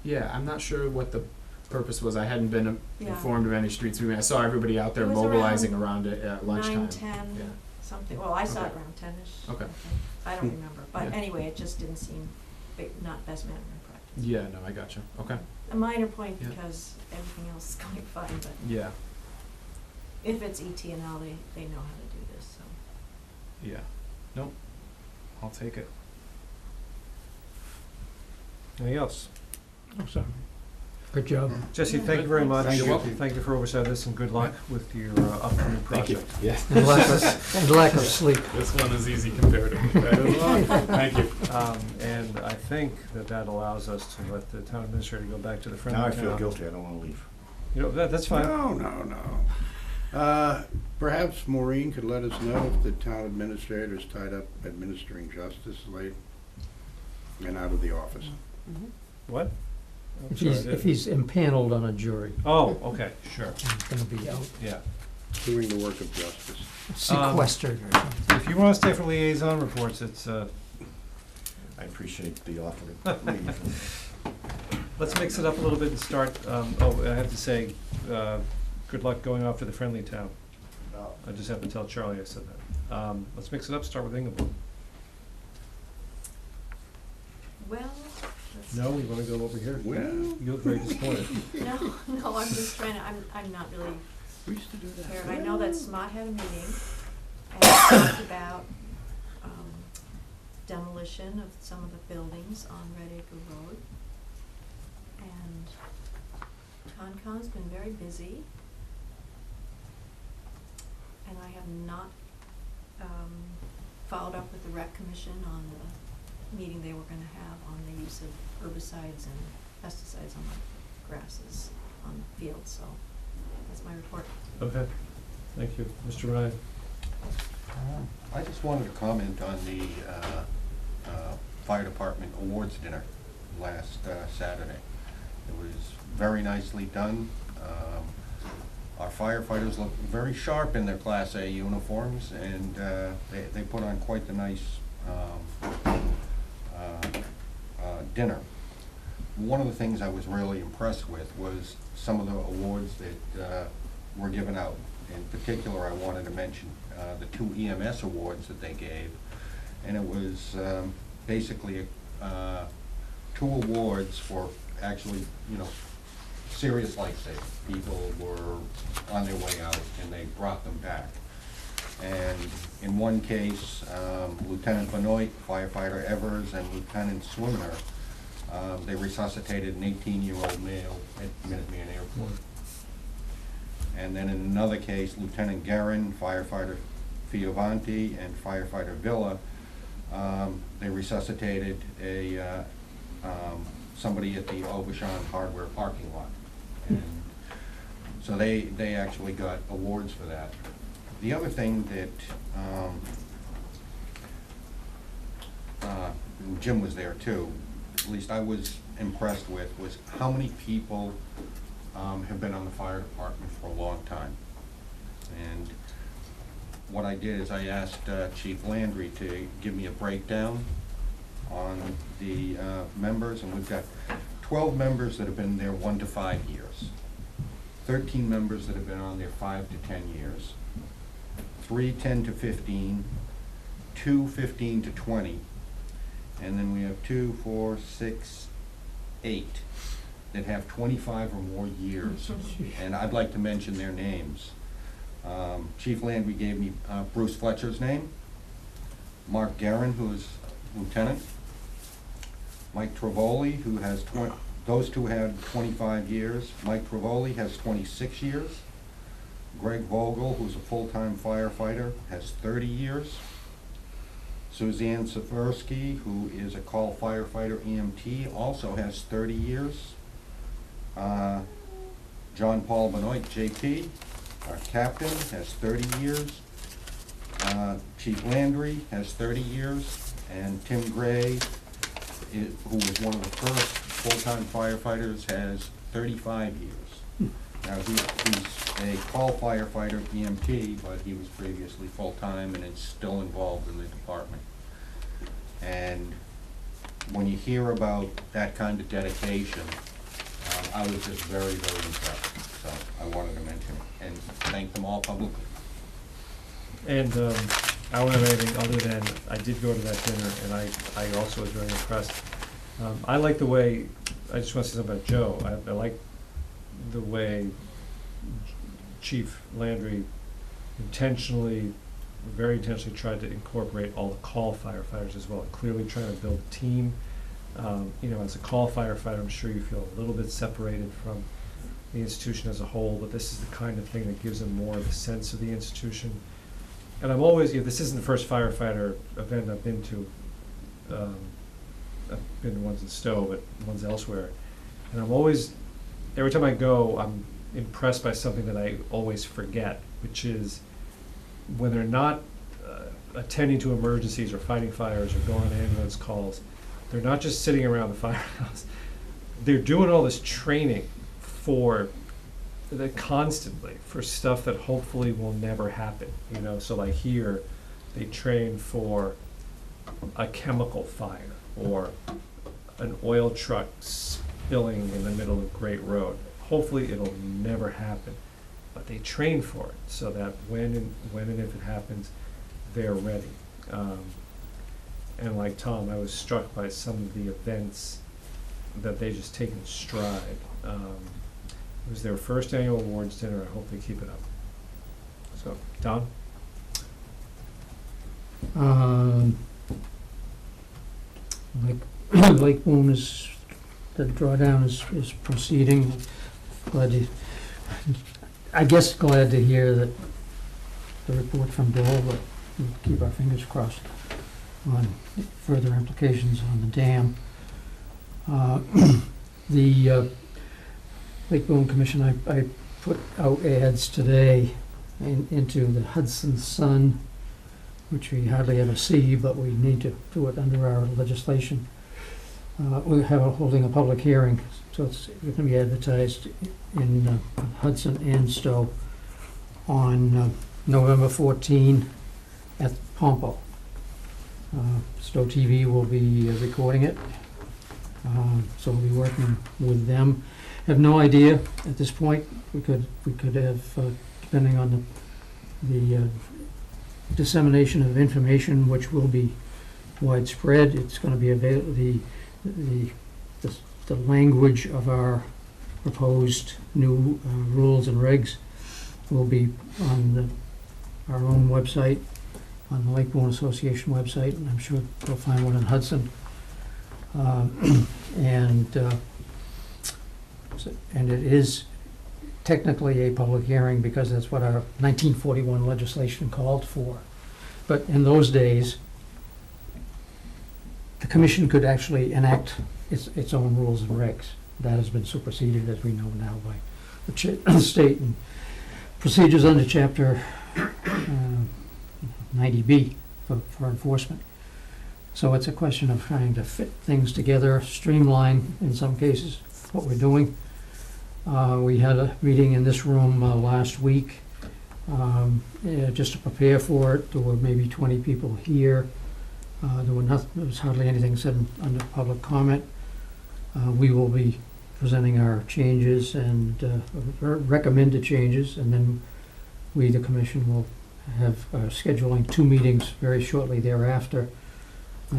Yeah, I'm not sure what the purpose was. I hadn't been Yeah. informed of any street sweeping. I saw everybody out there It was mobilizing around around it at lunchtime. 9:10, Yeah. something, well, I saw it Okay. around 10-ish. Okay. I don't remember, but Yeah. anyway, it just didn't seem, not best manner of practice. Yeah, no, I gotcha. Okay. A minor point Yeah. because everything else is going fine, but Yeah, if it's ET&L, they know how to do this, so. yeah. Nope. I'll take it. Anything else? Oh, sorry. Good job. Jesse, thank you very much. You're welcome. Thank you for oversight of this, and good luck with your upcoming Thank you. project. Yeah. And lack of sleep. This one is easy compared to that as well. Thank you. And I think that allows us to let the town administrator go back to the friendly Now I town. feel guilty, I don't wanna leave. That's fine. No. Perhaps Maureen could let us know if the town administrator is tied up administering justice late and out of the office. What? I'm If sorry, he's impaneled on a jury, Oh, okay, sure, he's gonna be out yeah. Doing the work of justice. sequestered or something. If you wanna stay for liaison reports, it's, I appreciate the offer to leave. let's mix it up a little bit and start, I have to say, good luck going off to the friendly town. I just have to tell Charlie I said that. Let's mix it up, start with Ingeborg. Well, let's. No, we wanna go over here? Well, You look very disappointed. No, I'm just trying to, I'm not really we used to do that. prepared. I know that SMOT had a meeting and talked about, demolition of some of the buildings on Red Acre Road. And Concom's been very busy. And I have not, followed up with the rec commission on the meeting they were gonna have on the use of herbicides and pesticides on the grasses. on the field, so that's my report. Okay, thank you. Mr. Ryan? I just wanted to comment on the fire department awards dinner last Saturday. It was very nicely done. Our firefighters looked very sharp in their Class A uniforms, and they put on quite the nice dinner. One of the things I was really impressed with was some of the awards that were given out. In particular, I wanted to mention the 2 EMS awards that they gave, and it was basically 2 awards for actually, serious life-saving. People were on their way out and they brought them back. And in one case, Lieutenant Benoit, firefighter Evers, and Lieutenant Swimmer, they resuscitated an 18-year-old male at Minuteman Airport. And then in another case, Lieutenant Guerin, firefighter Fiovanti, and firefighter Villa, they resuscitated somebody at the Aubuchon hardware parking lot. And so they actually got awards for that. The other thing that Jim was there too, at least I was impressed with, was how many people have been on the fire department for a long time. And what I did is I asked Chief Landry to give me a breakdown on the members, and we've got 12 members that have been there 1 to 5 years, 13 members that have been on there 5 to 10 years, 3 10 to 15, 2 15 to 20, and then we have 2, 4, 6, 8 that have 25 or more years. And I'd like to mention their names. Chief Landry gave me Bruce Fletcher's name, Mark Guerin, who is lieutenant, Mike Travoli, who has those two had 25 years. Mike Travoli has 26 years. Greg Vogel, who's a full-time firefighter, has 30 years. Suzanne Saversky, who is a call firefighter EMT, also has 30 years. John Paul Benoit, JP, our captain, has 30 years. Chief Landry has 30 years. And Tim Gray, who was one of the first full-time firefighters, has 35 years. Now, he's a call firefighter EMT, but he was previously full-time and is still involved in the department. And when you hear about that kind of dedication, I was just very, very impressed. So I wanted to mention it and thank them all publicly. And I don't have anything other than I did go to that dinner, and I also was very impressed. I like the way, I just want to say something about Joe. I like the way Chief Landry very intentionally tried to incorporate all the call firefighters as well, clearly trying to build a team. As a call firefighter, I'm sure you feel a little bit separated from the institution as a whole, but this is the kind of thing that gives them more of a sense of the institution. And I'm always, this isn't the first firefighter event I've been to. I've been to ones in Stowe, but ones elsewhere. And I'm always, every time I go, I'm impressed by something that I always forget, which is when they're not attending to emergencies or fighting fires or going on ambulance calls, they're not just sitting around the firehouse. They're doing all this training constantly for stuff that hopefully will never happen. So like here, they train for a chemical fire or an oil truck spilling in the middle of Great Road. Hopefully it'll never happen, but they train for it so that when and if it happens, they're ready. And like Tom, I was struck by some of the events that they just take in stride. It was their first annual awards dinner. I hope they keep it up. So, Don? Lake Boone is, the drawdown is proceeding. Glad to hear that the report from Bill, but we'll keep our fingers crossed on further implications on the dam. Lake Boone Commission, I put out ads today into the Hudson Sun, which we hardly ever see, but we need to do it under our legislation. We have holding a public hearing, so it's going to be advertised in Hudson and Stowe on November 14 at Pompo. Stowe TV will be recording it, so we'll be working with them. Have no idea at this point. We could have, depending on the dissemination of information, which will be widespread. It's going to be available. The language of our proposed new rules and regs will be on our own website, on the Lake Boone Association website, and I'm sure they'll find one in Hudson. And it is technically a public hearing because that's what our 1941 legislation called for. But in those days, the commission could actually enact its own rules and regs. That has been superseded, as we know now, by the state, and procedures under Chapter 90B for enforcement. So it's a question of trying to fit things together, streamline, in some cases, what we're doing. We had a meeting in this room last week, just to prepare for it. There were maybe 20 people here. There was hardly anything said under public comment. We will be presenting our changes and recommended changes, and then we, the commission, will have scheduling 2 meetings very shortly thereafter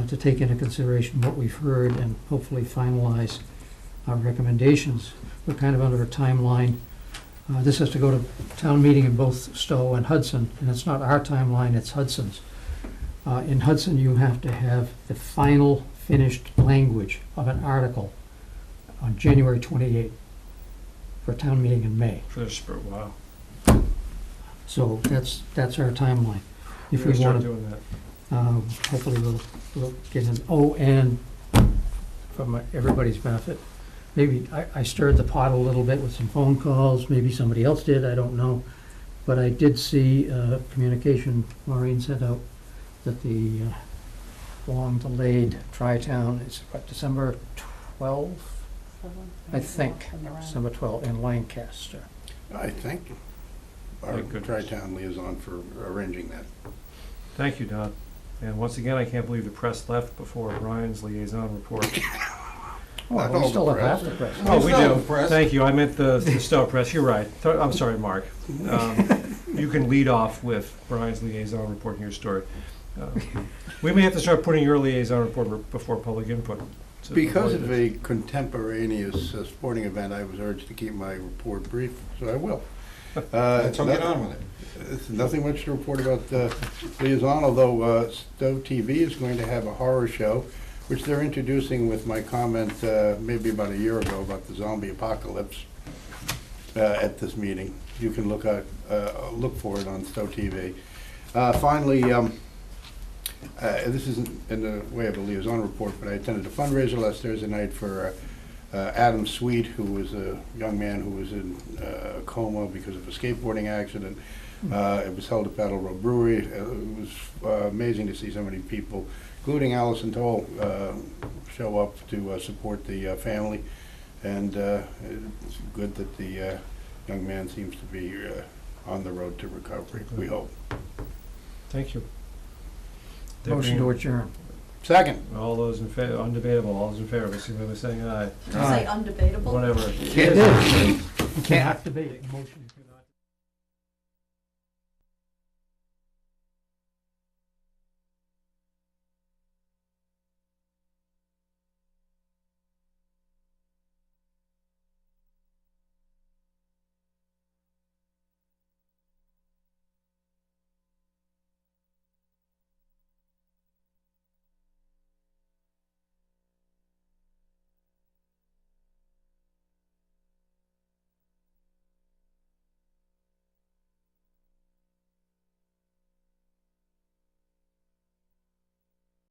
to take into consideration what we've heard and hopefully finalize our recommendations. We're kind of under a timeline. This has to go to town meeting in both Stowe and Hudson, and it's not our timeline, it's Hudson's. In Hudson, you have to have the final finished language of an article on January 28th for a town meeting in May. Wow. So that's our timeline. If We're we start want to, doing that. hopefully we'll get in. Oh, and for everybody's benefit, maybe I stirred the pot a little bit with some phone calls. Maybe somebody else did, I don't know. But I did see communication Maureen sent out that the long-delayed Tri-Town is what, December 12th? I think, December 12th in Lancaster. I thank our Thank goodness. Tri-Town liaison for arranging that. Thank you, Don. And once again, I can't believe the press left before Brian's liaison report. Oh, we still have half the press. Oh, we do. Thank you. I meant the Stowe press. You're right. I'm sorry, Mark. You can lead off with Brian's liaison report in your story. We may have to start putting your liaison report before public input. Because of a contemporaneous sporting event, I was urged to keep my report brief, so I will. So get on with it. There's nothing much to report about Liaison, although Stowe TV is going to have a horror show, which they're introducing with my comment maybe about a year ago about the zombie apocalypse at this meeting. You can look for it on Stowe TV. Finally, this isn't in the way of a liaison report, but I attended a fundraiser last Thursday night for Adam Sweet, who was a young man who was in a coma because of a skateboarding accident. It was held at Battle Road Brewery. It was amazing to see so many people, including Allison Toll, show up to support the family. And it's good that the young man seems to be on the road to recovery, we hope. Thank you. Motion to adjourn. Second. All those in favor, undebatable, all those in favor, signify by saying aye. Did you say undebatable? Whatever. You can't debate. Motion.